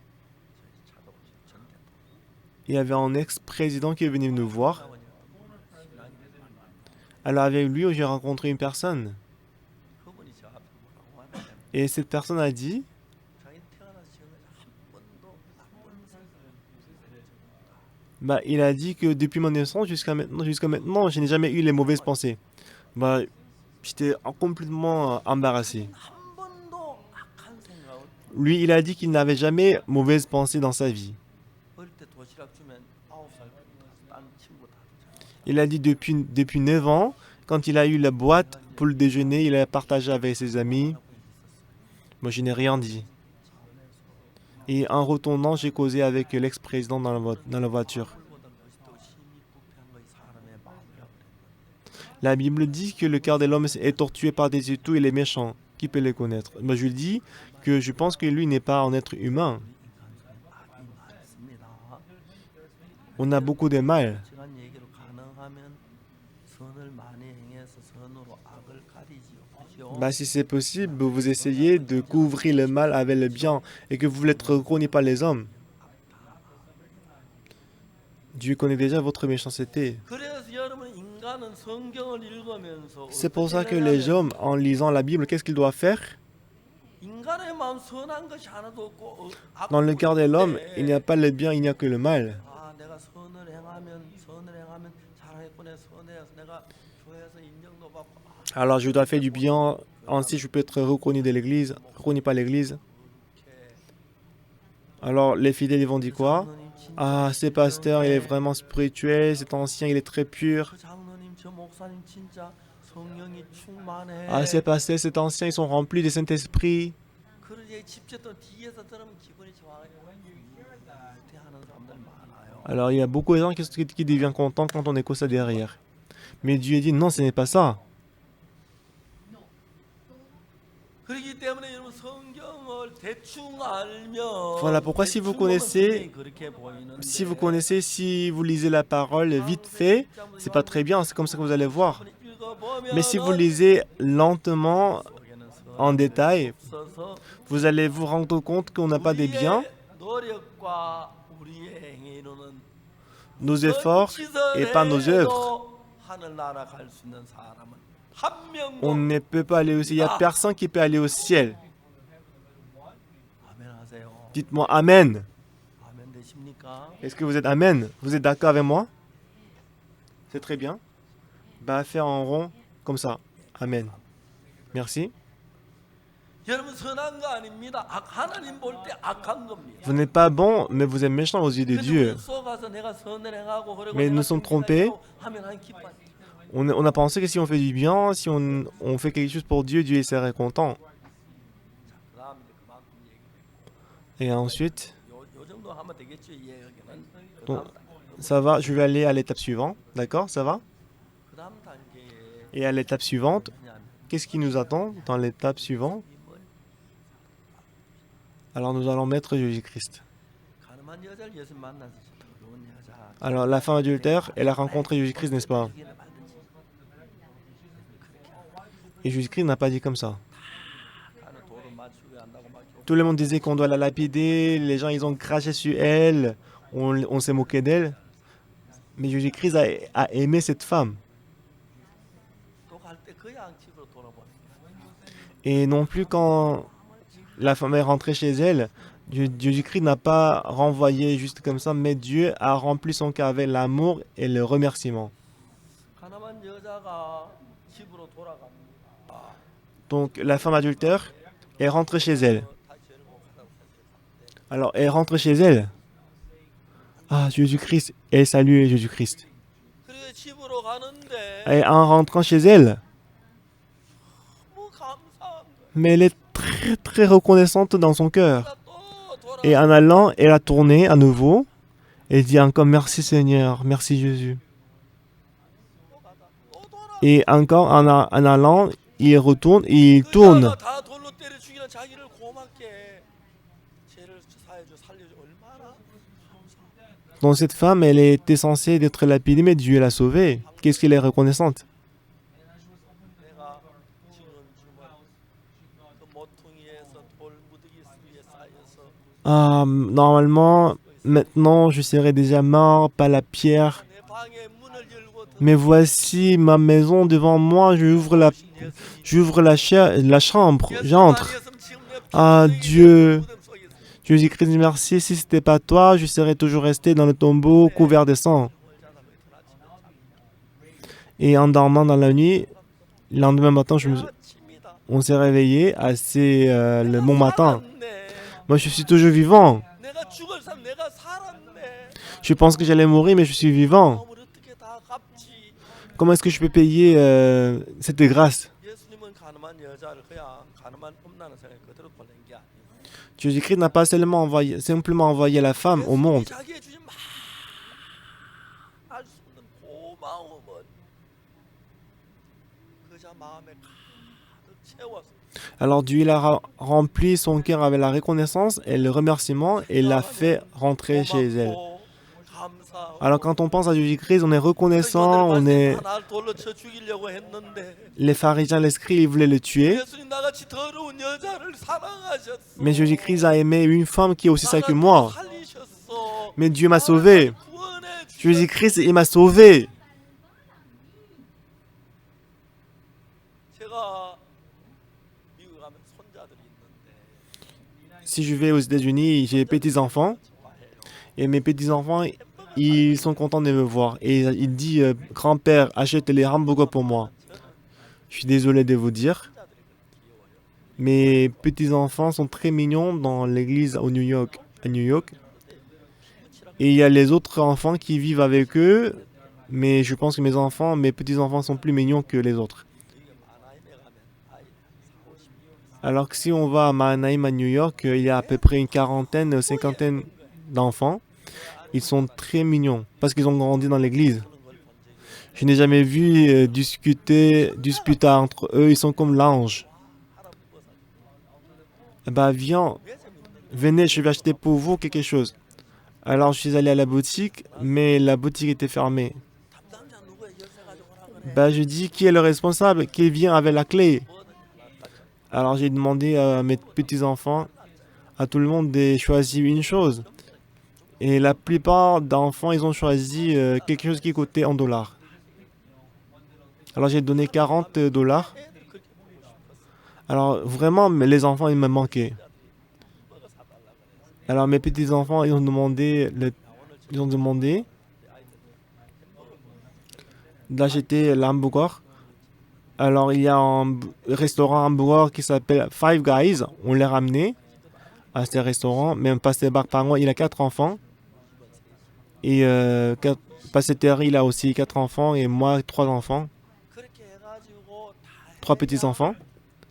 저희 차도시 전 대통령 il y avait un ex-président qui est venu nous voir. 신랑이 Alors avec lui, j'ai rencontré une personne. 그분이 저 앞에 뭐라고 하냐면 Et cette personne a dit, 자기 태어나서 지금까지 한 번도 나쁜 bah, il a dit que depuis mon naissance jusqu'à maintenant, je n'ai jamais eu les mauvaises pensées. Bah, j'étais complètement embarrassé. 한 번도 악한 생각을 Lui, il a dit qu'il n'avait jamais mauvaise pensée dans sa vie. 어릴 때 도시락 주면 9살 딴 친구 다 주잖아요. Il a dit depuis 9 ans, quand il a eu la boîte pour le déjeuner, il a partagé avec ses amis. Moi, je n'ai rien dit. Et en retournant, j'ai causé avec l'ex-président dans la voiture. 그보다 멋있고 힘이 부패한 것이 사람의 마음이라고 그랬는데 La Bible dit que le cœur de l'homme est tortué par des étoux et les méchants. Qui peut les connaître? Moi, je lui dis que je pense que lui n'est pas un être humain. 인간 속에 악이 많습니다. On a beaucoup de mal. 시간 얘기로 가능하면 선을 많이 행해서 선으로 악을 가리지요. 그렇죠? Bah, si c'est possible, vous essayez de couvrir le mal avec le bien et que vous voulez être reconnu par les hommes. Dieu connaît déjà votre méchanceté. 그래서 여러분 인간은 성경을 읽으면서 C'est pour ça que 어떻게 les 되냐면 hommes, en lisant la Bible, qu'est-ce qu'ils doivent faire? 인간의 마음 선한 것이 하나도 없고 Dans le cœur de l'homme, 악독인데 il n'y a pas le bien, il n'y a que le mal. 아 내가 선을 행하면 사랑했구나 선해서 내가 교회에서 인정도 받고 Alors je dois faire du bien, ainsi je peux être reconnu de l'église, reconnu par l'église. Alors les fidèles ils vont dire quoi? 장로님 진짜 Ah, ce pasteur, il est vraiment spirituel, cet ancien, il est très pur. 그 장로님 저 목사님 진짜 성령이 충만해. Ah, ces pasteurs, cet ancien, ils sont remplis du Saint-Esprit. 그런 얘기 집회도 뒤에서 들으면 기분이 좋아가지고 그렇게 하는 사람들 많아요. Alors il y a beaucoup de gens qui deviennent contents quand on écoute ça derrière. Mais Dieu dit non, ce n'est pas ça. 그렇기 때문에 여러분 성경을 대충 알면 Voilà pourquoi si vous connaissez, 그렇게 보이는데 si vous connaissez, si vous lisez la parole vite fait, c'est pas très bien, c'est comme ça que vous allez voir. Mais si vous lisez lentement, en détail, 없어서 vous allez vous rendre compte qu'on n'a pas des biens, 우리의 노력과 우리의 행위로는 nos efforts et pas nos œuvres. 하늘나라 갈 수 있는 사람은 한 On 명도 ne peut pas aller au ciel. Il n'y a personne qui peut aller au ciel. 아멘 하세요. Dites-moi Amen. 아멘 되십니까? Est-ce que vous êtes Amen? Vous êtes d'accord avec moi? C'est très bien. Bah, faire en rond, comme ça. Amen. Merci. 여러분 선한 거 아닙니다. 하나님 볼 때 악한 겁니다. Vous n'êtes pas bon, mais vous êtes méchant aux yeux de 근데 Dieu. 우리 속아서 내가 선을 행하고 그러고 Mais 내가 nous sommes 정직하게 trompés. 하고 하면 한 기뻐. On a pensé que si on fait du bien, si on fait quelque chose pour Dieu, Dieu serait content. 그다음 이제 그만큼 얘기되고 Et ensuite, 요 정도 하면 되겠죠 이해하기는. Donc, ça va, je vais aller à l'étape suivante. D'accord, ça va? 그다음 단계에 Et à l'étape suivante, 뭐냐면 qu'est-ce qui nous attend dans l'étape suivante? 이 뭐예요? Alors nous allons mettre Jésus-Christ. 가늠한 여자를 예수 만나서 좋은 여자. Alors la femme adultère, elle a rencontré Jésus-Christ, n'est-ce pas? Et Jésus-Christ n'a pas dit comme ça. 나는 돌을 맞추게 한다고 막 Tout le monde disait qu'on doit la lapider, les gens ils ont craché sur elle, on s'est moqué d'elle. Mais Jésus-Christ a aimé cette femme. 또 갈 때 그 양집으로 돌아보는 Et non plus quand la femme est rentrée chez elle, Jésus-Christ n'a pas renvoyé juste comme ça, mais Dieu a rempli son cœur avec l'amour et le remerciement. 가늠한 여자가 집으로 돌아갑니다. Donc la femme adultère est rentrée chez elle. 다 죄를 못하다고 사실. Alors elle rentre chez elle. Ah, Jésus-Christ, elle salue Jésus-Christ. 그래 집으로 가는데 Et en rentrant chez elle, 뭐 감사한 거야. mais elle est très très reconnaissante dans son cœur. 또 돌아 Et en allant, elle a tourné à nouveau. Elle dit encore merci Seigneur, merci Jésus. Et encore en allant, il retourne et il 그 tourne. 여자가 다 돌로 때려 죽이는 자기를 고맙게 죄를 사해줘 살려줘 얼마나 감사해. Donc cette femme, elle était censée être lapidée, mais Dieu l'a sauvée. Qu'est-ce qu'elle est reconnaissante? 내가 지금 그 모퉁이에서 돌 무더기 위에 쌓여서 Ah, normalement, maintenant, je serais déjà mort par la pierre. 내 방에 문을 열고 Mais voici ma maison devant moi, j'ouvre la chambre, j'entre. Ah Dieu, Jésus-Christ dit merci, si c'était pas toi, je serais toujours resté dans le tombeau couvert de sang. Et en dormant dans la nuit, le lendemain matin, on s'est réveillé assez le bon matin. Moi, je suis toujours vivant. 내가 죽을 삶 내가 살았네. Je pense que j'allais mourir, mais je suis vivant. 마음을 어떻게 다 갚지? Comment est-ce que je peux payer cette grâce? 예수님은 가늠한 여자를 그냥 가늠한 음란한 생각에 그대로 보낸 게 아니고 Jésus-Christ n'a pas simplement envoyé la femme au monde. 자기의 주신 말할 수 없는 고마움은 그자 마음에 가득 채워서 Alors Dieu il a rempli son cœur avec la reconnaissance et le remerciement et l'a fait rentrer chez elle. 고맙고 감사하고 Alors quand on pense à Jésus-Christ, on est reconnaissant, on est... 날 돌로 쳐 죽이려고 했는데 Les pharisiens, les scribes, ils voulaient le tuer. 예수님 나같이 더러운 여자를 사랑하셨어. Mais Jésus-Christ a aimé une femme qui est aussi sale que moi. 살리셨어. Mais Dieu m'a sauvé. 구원해 주셨어. Jésus-Christ, il m'a sauvé. 제가 미국 가면 손자들이 있는데 Si je vais aux États-Unis, j'ai des petits-enfants. Et mes petits-enfants, ils sont contents de me voir. Et il dit, grand-père, achète les hamburgers pour moi. Je suis désolé de vous dire. Mes petits-enfants sont très mignons dans l'église à New York. Et il y a les autres enfants qui vivent avec eux. Mais je pense que mes petits-enfants sont plus mignons que les autres. Alors que si on va à Mannheim, à New York, il y a à peu près une quarantaine, cinquantaine d'enfants. Ils sont très mignons parce qu'ils ont grandi dans l'église. Je n'ai jamais vu disputer entre eux. Ils sont comme l'ange. Bah viens, venez, je vais acheter pour vous quelque chose. Alors je suis allé à la boutique, mais la boutique était fermée. 담당자 누구야? 열쇠 가져오라 그래. Bah je dis qui est le responsable, qui vient avec la clé. Alors j'ai demandé à mes petits-enfants, à tout le monde de choisir une chose. Et la plupart d'enfants, ils ont choisi quelque chose qui coûtait $1. Alors j'ai donné $40. 애들 그렇게 보고 싶었어. Alors vraiment, mais les enfants, ils me manquaient. 햄버거 사달라 그래서 Alors mes petits-enfants, ils ont demandé, d'acheter l'hamburger. Alors il y a un restaurant hamburger qui s'appelle Five Guys. On l'a ramené à ce restaurant. Même Pasteur Barparon, il a 4 enfants. Et Pasteur Terry, il a aussi 4 enfants. Et moi, 3 enfants. 그렇게 해가지고 다 3 petits-enfants.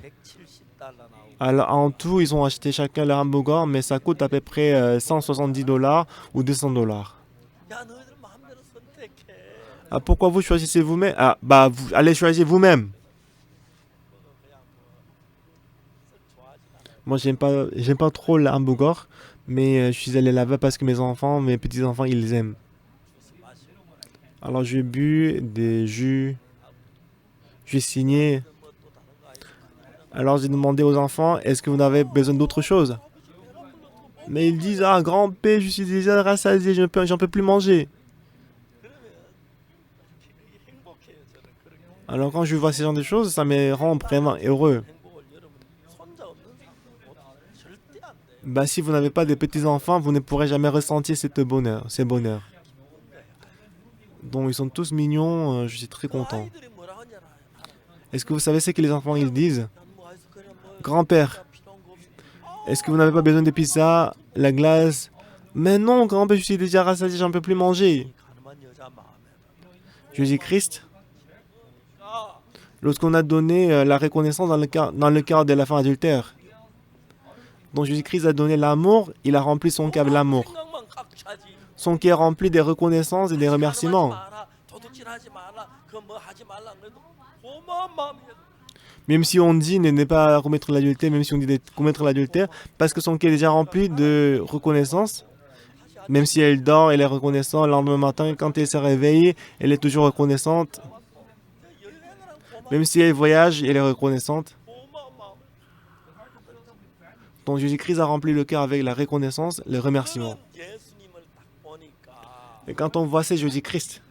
$170 나오고 Alors en tout, ils ont acheté chacun leur hamburger. Mais ça coûte à peu près $170 ou $200. 야 너희들 마음대로 선택해. Ah, pourquoi vous choisissez vous-même? Ah, bah, vous allez choisir vous-même. 그냥 썩 좋아하진 않아요. Moi, j'aime pas trop le hamburger, mais je suis allé là-bas parce que mes petits-enfants, ils aiment. 주스 마시고 Alors, j'ai bu des jus, j'ai signé. 뭐또 다른 거 아니야? Alors, j'ai demandé aux enfants, est-ce que vous avez besoin d'autre chose? Mais ils disent, ah, grand-père, je suis déjà rassasié, j'en peux plus manger. 굉장히 행복해요 저는 그렇게. Alors, quand je vois ce genre de choses, ça me rend vraiment heureux. 행복을 여러분 손자 없는 사람은 못 절대 안 돼요. Bah, si vous n'avez pas de petits-enfants, vous ne pourrez jamais ressentir ce bonheur. Donc, ils sont tous mignons, je suis très content. 아이들이 뭐라 하냐 Est-ce que vous savez ce que les enfants ils disent? 난뭐 아이스크림 뭐 Grand-père, 필요한 거 없어. est-ce que vous n'avez pas besoin de pizza, la glace? Mais non, grand-père, je suis déjà rassasié, j'en peux plus manger. 이 가늠한 여자 마음에 Jésus-Christ, 아, lorsqu'on a donné la reconnaissance dans le cœur de la femme adultère, Donc Jésus-Christ a donné l'amour, il a rempli son cœur avec l'amour. 생각만 꽉 차지. Son cœur rempli des reconnaissances et des 가늠하지 remerciements. 마라, 도둑질하지 마라, 그 뭐 하지 말라 그래도 고마운 마음이야. Même si on dit ne pas commettre l'adultère, même si on dit de commettre l'adultère, parce que son cœur est déjà rempli de reconnaissance, même si elle dort, elle est reconnaissante, le lendemain matin, quand elle se réveille, elle est toujours reconnaissante. Même si elle voyage, elle est reconnaissante. 고마운 마음. Donc Jésus-Christ a rempli le cœur avec la reconnaissance, le remerciement. 그런 예수님을 딱 보니까 Et quand on voit c'est Jésus-Christ,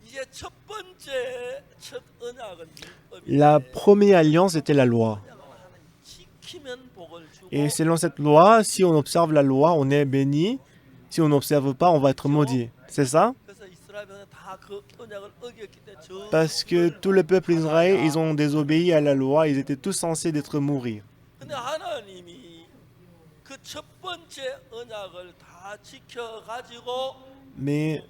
이제 첫 번째 첫 언약은 la 율법인데 première alliance était la loi. 지키면 복을 주고 Et selon cette loi, si on observe la loi, on est béni. Si on n'observe pas, on va être maudit. C'est ça? 그래서 이스라엘 백성은 다 그 언약을 어겼기 때문에 저 Parce que tout le peuple d'Israël, ils ont désobéi à la loi. Ils étaient tous censés d'être mourir. 근데 하나님이 그 첫 번째 언약을 다 지켜 가지고 Mais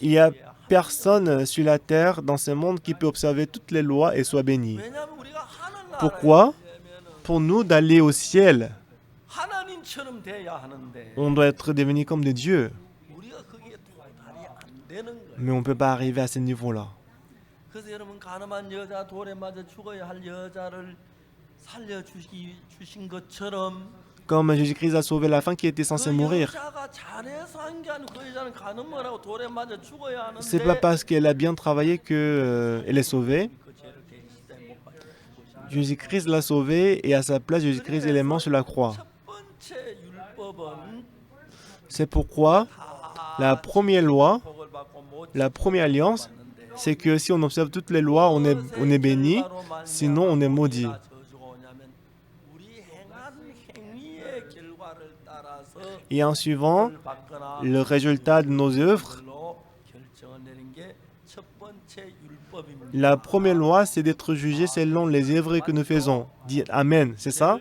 il n'y a personne sur la terre, dans ce monde, qui peut observer toutes les lois et soit béni. 왜냐하면 우리가 하나님 Pourquoi? Pour nous, d'aller au ciel, 하나님처럼 돼야 하는데 on doit être devenu comme des dieux. 우리가 거기에 도달이 안 되는 거예요. Mais on ne peut pas arriver à ce niveau-là. 그래서 여러분 가늠한 여자 돌에 맞아 죽어야 할 여자를 살려 주신 것처럼 Comme Jésus-Christ a sauvé la femme qui était censée 그 mourir. 여자가 잘해서 한 게 아니고 그 여자는 가늠을 하고 돌에 맞아 죽어야 하는데 C'est pas parce qu'elle a bien travaillé qu'elle est sauvée. 그 죄를 대신에 못 받게 된 것이 Jésus-Christ l'a sauvée et à sa place, Jésus-Christ est mort sur la croix. 첫 번째 율법은 C'est pourquoi 다 la première loi, 복을 받고 못 la première alliance, 받는데 c'est que si on observe toutes les lois, on est béni, sinon on est maudit. Et en suivant le résultat de nos œuvres, la première loi, c'est d'être jugé selon les œuvres que nous faisons. Dites Amen, c'est ça?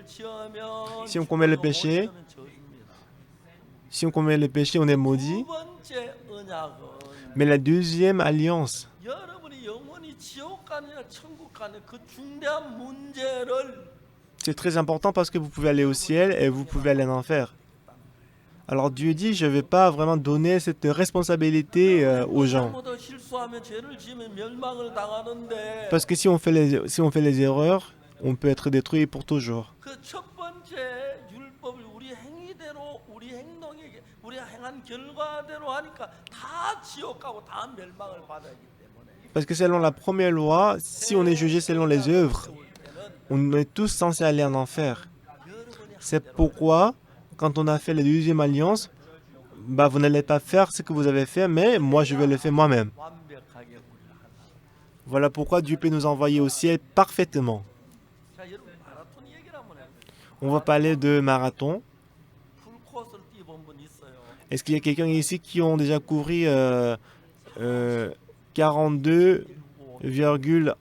Si on commet le péché, on est maudit. Mais la deuxième alliance, 여러분이 영원히 지옥 가느냐 천국 가느냐 그 중대한 문제를 c'est très important parce que vous pouvez aller au ciel et vous pouvez aller en enfer. Alors Dieu dit, je ne vais pas vraiment donner cette responsabilité aux gens. 잘못 실수하면 죄를 지으면 멸망을 당하는데 Parce que si on fait les erreurs, on peut être détruit pour toujours. 그 첫 번째 율법을 우리 행위대로 우리 행동에 우리 행한 결과대로 하니까 다 지옥 가고 다 멸망을 받아야기 때문에 Parce que selon la première loi, si on est jugé selon les œuvres, on est tous censés aller en enfer. C'est pourquoi, quand on a fait la deuxième alliance, bah, vous n'allez pas faire ce que vous avez fait, mais moi je vais le faire moi-même. 완벽하게 우리를 하나. Voilà pourquoi Dieu peut nous envoyer au ciel parfaitement. 자, 여러분 마라톤 얘기를 한번 해요. On va parler de marathon. 풀코스를 뛰어본 분 있어요. Est-ce qu'il y a quelqu'un ici qui ont déjà couru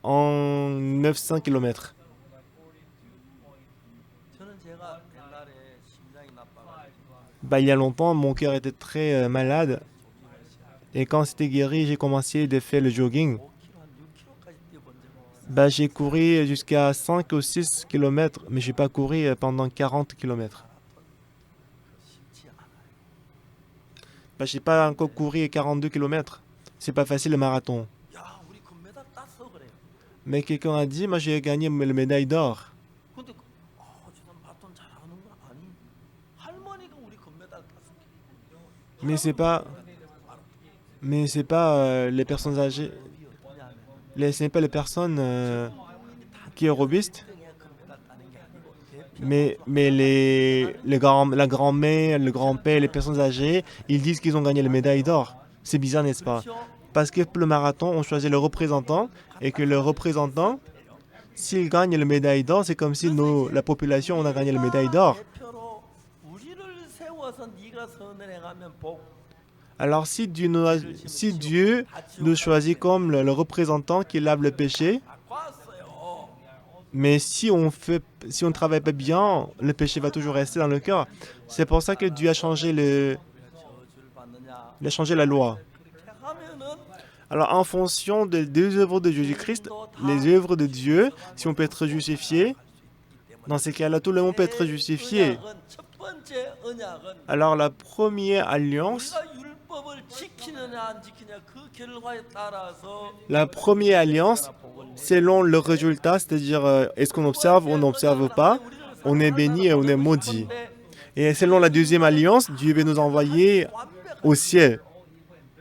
42,900 km? 저는 제가 옛날에 심장이 나빠가지고 Bah, il y a longtemps, mon cœur était très malade. Et quand c'était guéri, j'ai commencé de faire le jogging. 5km, 한 6km까지 뛰어본 적이 있어요. Bah, j'ai couru jusqu'à 5 ou 6 km, mais je n'ai pas couru pendant 40 km. 쉽지 않아요. Bah, je n'ai pas encore couru 42 km. C'est pas facile le marathon. 야, 우리 금메달 땄어 그래요. Mais quelqu'un a dit, moi j'ai gagné le médaille d'or. 근데 저 사람 마라톤 잘하는구나. 아니, 할머니가 우리 금메달 땄어. Mais c'est pas les personnes âgées. Ce n'est pas les personnes qui sont robustes. Mais la grand-mère, le grand-père, les personnes âgées, ils disent qu'ils ont gagné la médaille d'or. C'est bizarre, n'est-ce pas? Parce que pour le marathon, on choisit le représentant et que le représentant, s'il gagne la médaille d'or, c'est comme si la population, on a gagné la médaille d'or. 대표로 우리를 세워서 네가 선을 행하면 복. Alors si Dieu nous choisit comme le représentant qui lave le péché, 바꿨어요. mais si on ne travaille pas bien, le péché va toujours rester dans le cœur. C'est pour ça que Dieu a changé 저주를 받느냐? il a changé la loi. 그렇게 하면은 Alors, en fonction des deux œuvres de Jésus-Christ, les œuvres de Dieu, si on peut être justifié, dans ces cas-là, tout le monde peut être justifié. 언약은 첫 번째 언약은 Alors, la première alliance, 우리가 율법을 지키느냐 안 지키냐 그 결과에 따라서 la première alliance, selon le résultat, c'est-à-dire est-ce qu'on observe ou on n'observe pas, on est béni et on est maudit. Et selon la deuxième alliance, Dieu va nous envoyer au ciel.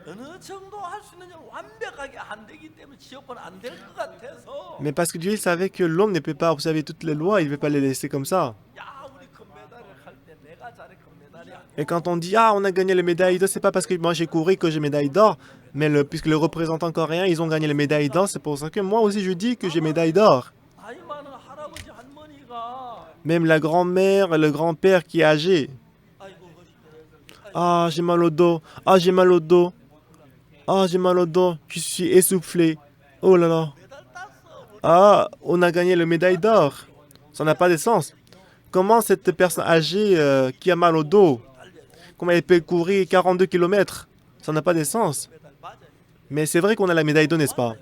어느 정도 할 수 있느냐 완벽하게 안 되기 때문에 지옥은 안 될 것 같아서 Mais parce que Dieu il savait que l'homme ne peut pas observer toutes les lois, il ne peut pas les laisser comme ça. 야 우리 금메달을 할 때 내가 잘해 금메달이 아니야. Et quand on dit ah on a gagné les médailles d'or, c'est pas parce que moi j'ai couru que j'ai médaille d'or, mais puisque les représentants coréens ils ont gagné les médailles d'or, c'est pour ça que moi aussi je dis que j'ai médaille d'or. 나이 많은 할아버지 할머니가 Même la grand-mère et le grand-père qui est âgé. 아이고 허리 Ah j'ai mal au dos, ah j'ai mal au dos, ah j'ai mal au dos, je suis essoufflé. Oh là là. 메달 땄어. Ah on a gagné le médaille d'or. Ça n'a pas de sens. Comment cette personne âgée qui a mal au dos, comment elle peut courir 42 km? Ça n'a pas de sens. 메달 맞아요. Mais c'est vrai qu'on a la médaille d'or, n'est-ce pas?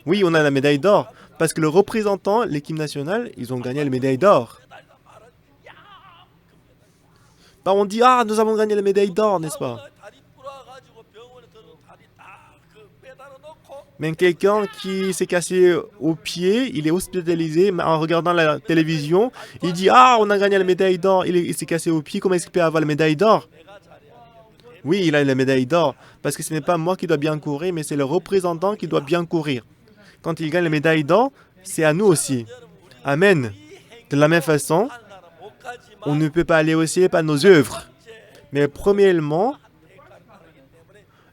Oui, on a la médaille d'or. Parce que le représentant, l'équipe nationale, ils ont gagné la médaille d'or. Bah, on dit, ah, nous avons gagné la médaille d'or, n'est-ce pas? 다리 부러가지고 병원에 들어 다리 딱그 매달아 놓고 Mais quelqu'un qui s'est cassé au pied, il est hospitalisé, mais en regardant la télévision, il dit, ah, on a gagné la médaille d'or. Il s'est cassé au pied, comment est-ce qu'il peut avoir la médaille d'or? Oui, il a la médaille d'or. Parce que ce n'est pas moi qui dois bien courir, mais c'est le représentant qui doit bien courir. Quand il gagne la médaille d'or, c'est à nous aussi. Amen. De la même façon, 하나라 못 가지만 on ne peut pas aller au ciel par nos œuvres. Mais premièrement,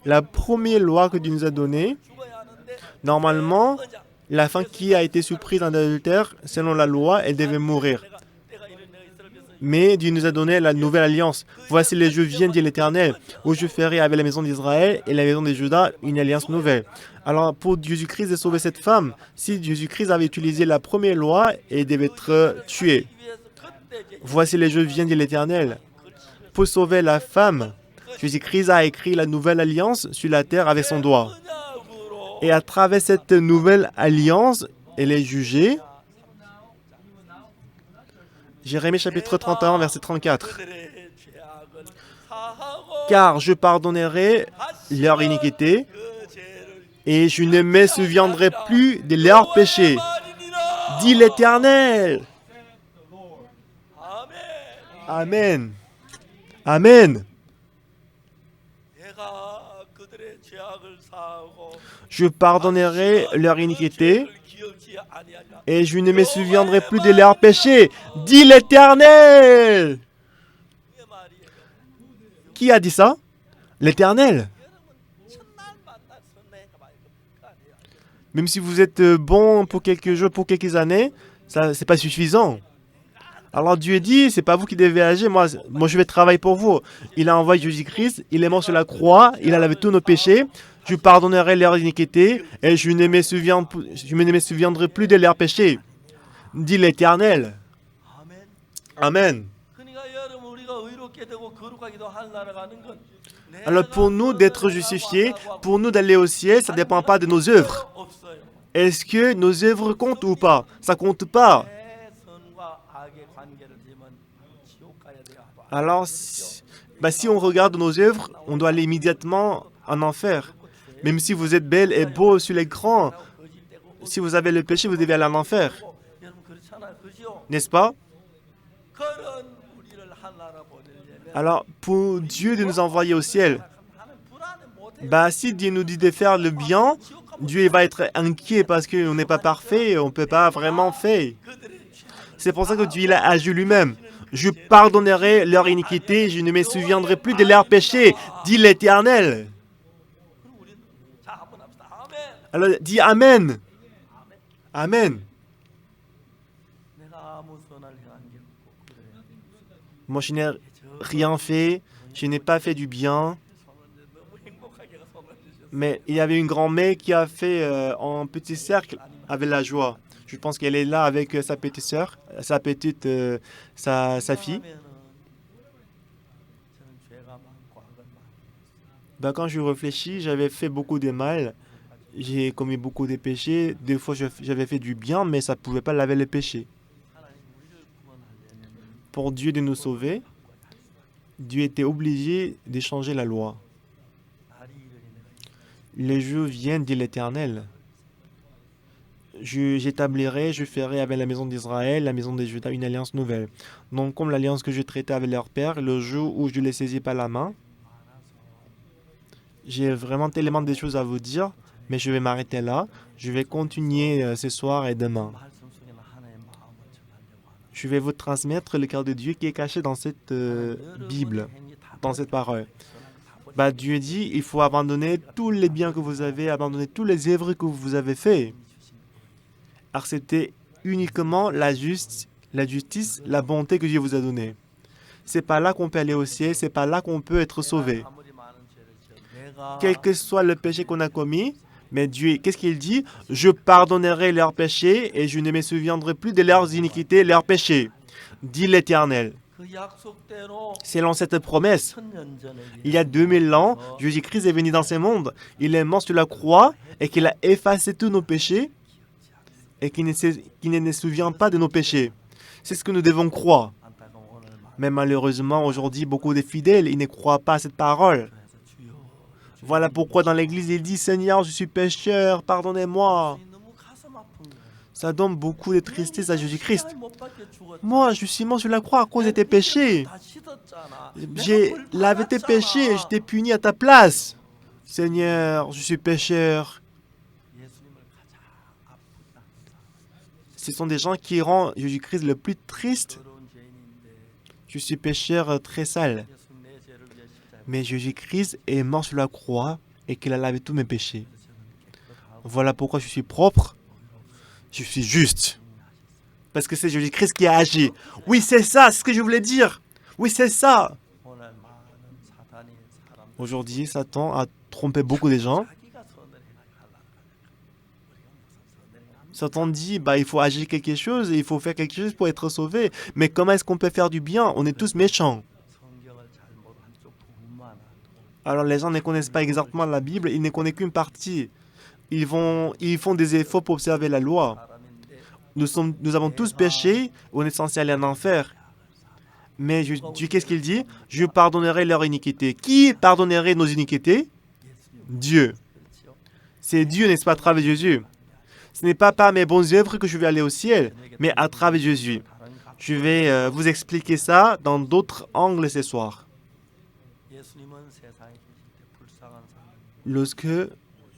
la première loi que Dieu nous a donnée, 죽어야 하는데 normalement, 언약 la femme qui a été surprise en adultère, selon la loi, elle devait mourir. 내가 이런 내가 이스라엘 백성 Mais Dieu nous a donné la nouvelle alliance. Voici les jours viennent, dit l'Éternel, où je ferai avec la maison d'Israël et la maison de Juda une alliance nouvelle. Alors pour Jésus-Christ de sauver cette femme, si Jésus-Christ avait utilisé la première loi, elle devait être tuée. 위해서 그때 이제 Voici les jours viennent, dit l'Éternel. Pour sauver la femme, Jésus-Christ a écrit la nouvelle alliance sur la terre avec son doigt. 언약으로 Et à travers cette nouvelle alliance, elle est jugée. Jérémie chapitre 31, verset 34. 그들의 죄악을 사하고 Car je pardonnerai leur iniquité 그 죄를 et je ne me souviendrai plus de leurs péchés. 말이니라. Dit l'Éternel. 아멘. Amen. Amen. 내가 그들의 죄악을 사하고 Je pardonnerai leur iniquité 죄를 기억지 아니하리라. et je ne me souviendrai plus de leurs péchés. Dit l'Éternel. 그 말이에요. Qui a dit ça? L'Éternel. 첫날 만날 선내가 말고 그 아니에요. Même si vous êtes bon pour quelques jours, pour quelques années, ça c'est pas suffisant. Alors Dieu dit, c'est pas vous qui devez agir, moi je vais travailler pour vous. Il a envoyé Jésus-Christ, il est mort sur la croix, il a lavé tous nos péchés, je pardonnerai leurs iniquités et je ne me souviendrai plus de leurs péchés. Dit l'Éternel. 아멘. Amen. 그러니까 여러분 우리가 의롭게 되고 거룩하기도 할 날아가는 건 Alors pour nous d'être justifiés, pour nous d'aller au ciel, ça ne dépend pas de nos œuvres. 없어요. Est-ce que nos œuvres comptent ou pas? Ça compte pas. 내 선과 악의 관계를 지면 지옥 가야 돼요. Alors, si on regarde nos œuvres, on doit aller immédiatement en enfer. Même si vous êtes belle et beau sur l'écran, si vous avez le péché, vous devez aller en enfer. 여러분 그렇잖아요. 그죠? N'est-ce pas? 그런 우리를 하나라 보내려면 Alors, pour Dieu de nous envoyer au ciel, 하는 불안해 못해. bah si Dieu nous dit de faire le bien, Dieu va être inquiet parce qu'on n'est pas parfait, on ne peut pas vraiment faire. 그들의 죄. C'est pour ça que Dieu il a agi lui-même. Je pardonnerai leur iniquité, je ne me souviendrai plus de leurs péchés, dit l'Éternel. 그럼 우리는 자 한번 합시다. 아멘. Alors, dis Amen. Amen. 내가 아무 선을 행한 게 없고 그래. Moi, je n'ai rien fait, je n'ai pas fait du bien, 손을 너무 행복하게 손을 주셨어. mais il y avait une grand-mère qui a fait en petit cercle avec la joie. Je pense qu'elle est là avec sa petite sœur, sa fille. 하면은 저는 죄가 많고 악은 많고 Ben, quand je réfléchis, j'avais fait beaucoup de mal. j'ai commis beaucoup de péchés. Des fois, j'avais fait du bien, mais ça ne pouvait pas laver les péchés. 하나님 우리를 구원하려면 Pour Dieu de nous sauver, Dieu était obligé de changer la loi. 날이 이르리는 Les jours viennent, dit l'Éternel. J'établirai, je ferai avec la maison d'Israël, la maison des Judas, une alliance nouvelle. Donc, comme l'alliance que je traitais avec leur père, le jour où je les saisis par la main, j'ai vraiment tellement de choses à vous dire, mais je vais m'arrêter là. Je vais continuer ce soir et demain. 말씀 속에는 하나의 마음을 전하려고 하는 Je vais vous transmettre le cœur de Dieu qui est caché dans cette Bible, dans cette parole. Bah, Dieu dit, il faut abandonner tous les biens que vous avez, abandonner tous les œuvres que vous avez fait. Acceptez uniquement la justice, la bonté que Dieu vous a donnée. C'est pas là qu'on peut aller au ciel, c'est pas là qu'on peut être sauvé. 아무리 많은 죄를 지어도 내가 Quel que soit le péché qu'on a commis, mais Dieu, qu'est-ce qu'il dit? Je pardonnerai leurs péchés et je ne me souviendrai plus de leurs iniquités, leurs péchés, dit l'Éternel. 그 약속대로 Selon cette promesse, 1000년 전에 il y a 2000 ans, Jésus-Christ est venu dans ce monde. Il est mort sur la croix et qu'il a effacé tous nos péchés et qu'il ne se souvient pas de nos péchés. C'est ce que nous devons croire. 안타까운 오늘 말 Mais malheureusement, aujourd'hui, beaucoup de fidèles, ils ne croient pas à cette parole. 그래서 주여 Voilà pourquoi dans l'église, il dit, Seigneur, je suis pécheur, pardonnez-moi. 너무 가슴 아픈 거예요. Ça donne beaucoup de tristesse à Jésus-Christ. 못 받게 죽었 Moi, je suis mort sur la croix à cause de tes péchés. 다 씻었잖아. J'ai lavé tes péchés et je t'ai puni à ta place. Seigneur, je suis pécheur. 예수님을 가장 아프다. Ce sont des gens qui rendent Jésus-Christ le plus triste. 더러운 죄인인데 Je suis pécheur très sale. 예수 내 죄를 위해 십자가에 Mais Jésus-Christ est mort sur la croix et qu'il a lavé tous mes péchés. 저는 깨끗하고 Voilà pourquoi je suis propre. Je suis juste. Parce que c'est Jésus-Christ qui a agi. Oui, c'est ça, c'est ce que je voulais dire. Oui, c'est ça. 오늘 많은 사탄이 사람 Aujourd'hui, Satan a trompé beaucoup de gens. 자기가 선을 행하려고 우리가 무슨 선을 행합니까? Satan dit, bah, il faut agir quelque chose et il faut faire quelque chose pour être sauvé. Mais comment est-ce qu'on peut faire du bien? On est tous méchants. 성경을 잘못 한쪽 부분만 알고 Alors les gens ne connaissent pas exactement la Bible, ils ne connaissent qu'une partie. Ils font des efforts pour observer la loi. 사람인데 Nous avons tous péché, on est censé aller en enfer. Mais Dieu, qu'est-ce qu'il dit? Je pardonnerai leur iniquité. Qui pardonnerait nos iniquités? 예수님 Dieu. 그렇지요. C'est Dieu, n'est-ce pas, à travers Jésus. Ce n'est pas par mes bonnes œuvres que je vais aller au ciel, mais à travers Jésus. 다른 각 Je vais vous expliquer ça dans d'autres angles ce soir. 예수님은 세상에 계실 때 불쌍한 사람 Lorsque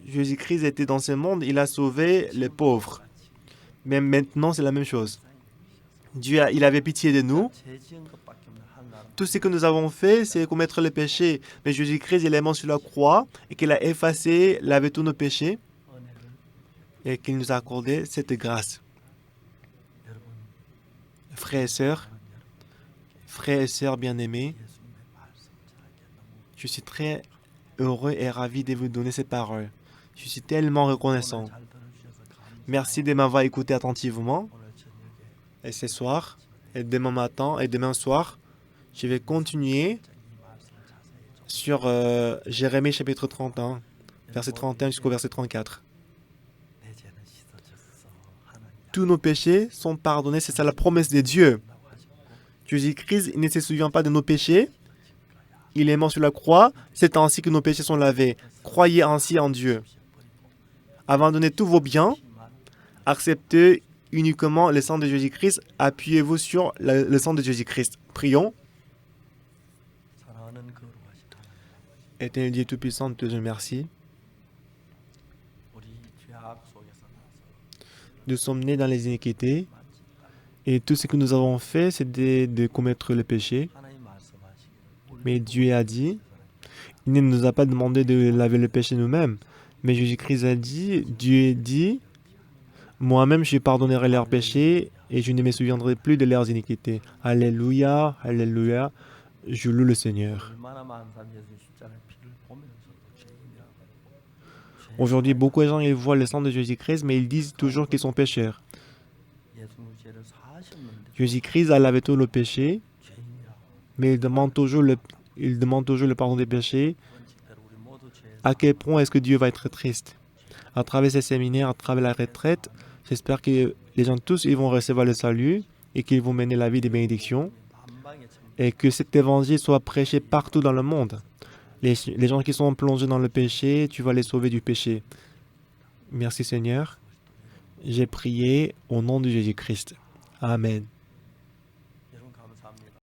Jésus-Christ était dans ce monde, il a sauvé les pauvres. Mais maintenant, c'est la même chose. Dieu, il avait pitié de nous. 죄 지은 것밖에 없는 한 나라 Tout ce que nous avons fait, c'est commettre le péché. Mais Jésus-Christ, il est mort sur la croix et qu'il a effacé, lavé tous nos péchés 은혜를 et qu'il nous a accordé cette grâce. 여러분 Frères et sœurs bien-aimés, 예수님의 말씀 전하기에 너무 je suis très heureux et ravi de vous donner ces paroles. Je suis tellement reconnaissant. 잘 들어주셔서 감사합니다. Merci de m'avoir écouté attentivement. 오늘 저녁에 Et ce soir, et demain matin, et demain soir, je vais continuer 이 말씀 자세히 좀 sur Jérémie chapitre 31, verset 31 jusqu'au verset 34. 내 죄는 씻어졌어 하나님 Tous nos péchés sont pardonnés, c'est ça la promesse de Dieu. 약속한다고 하시고 Jésus-Christ il ne se souvient pas de nos péchés. Il est mort sur la croix. C'est ainsi que nos péchés sont lavés. Croyez ainsi en Dieu. Abandonnez tous vos biens. Acceptez uniquement le sang de Jésus-Christ. Appuyez-vous sur le sang de Jésus-Christ. Prions. 사랑하는 거룩하신 하나님 Éternel Dieu Tout-Puissant, nous te remercie. 우리 죄악 속에서 나서 Nous sommes nés dans les iniquités. Et tout ce que nous avons fait, c'est de commettre le péché. 하나님 말씀하시기를 Mais Dieu a dit, il ne nous a pas demandé de laver le péché nous-mêmes. Mais Jésus-Christ a dit, Dieu dit, moi-même je pardonnerai leurs péchés et je ne me souviendrai plus de leurs iniquités. Alléluia, alléluia, je loue le Seigneur. 얼마나 많은 사람이 예수 십자가의 피를 보면서도 죄인이라고 Aujourd'hui, beaucoup de gens ils voient le sang de Jésus-Christ, mais ils disent toujours qu'ils sont pécheurs. 예수님 죄를 사하셨는데 Jésus-Christ a lavé tous nos péchés, 죄인이라고 mais il demande toujours le pardon des péchés. 원칙대로 우리 모두 죄 À quel point est-ce que Dieu va être triste? À travers ces séminaires, à travers la retraite, j'espère que les gens tous ils vont recevoir le salut et qu'ils vont mener la vie des bénédictions et que cet évangile soit prêché partout dans le monde. Les gens qui sont plongés dans le péché, tu vas les sauver du péché. Merci Seigneur. J'ai prié au nom de Jésus-Christ. Amen.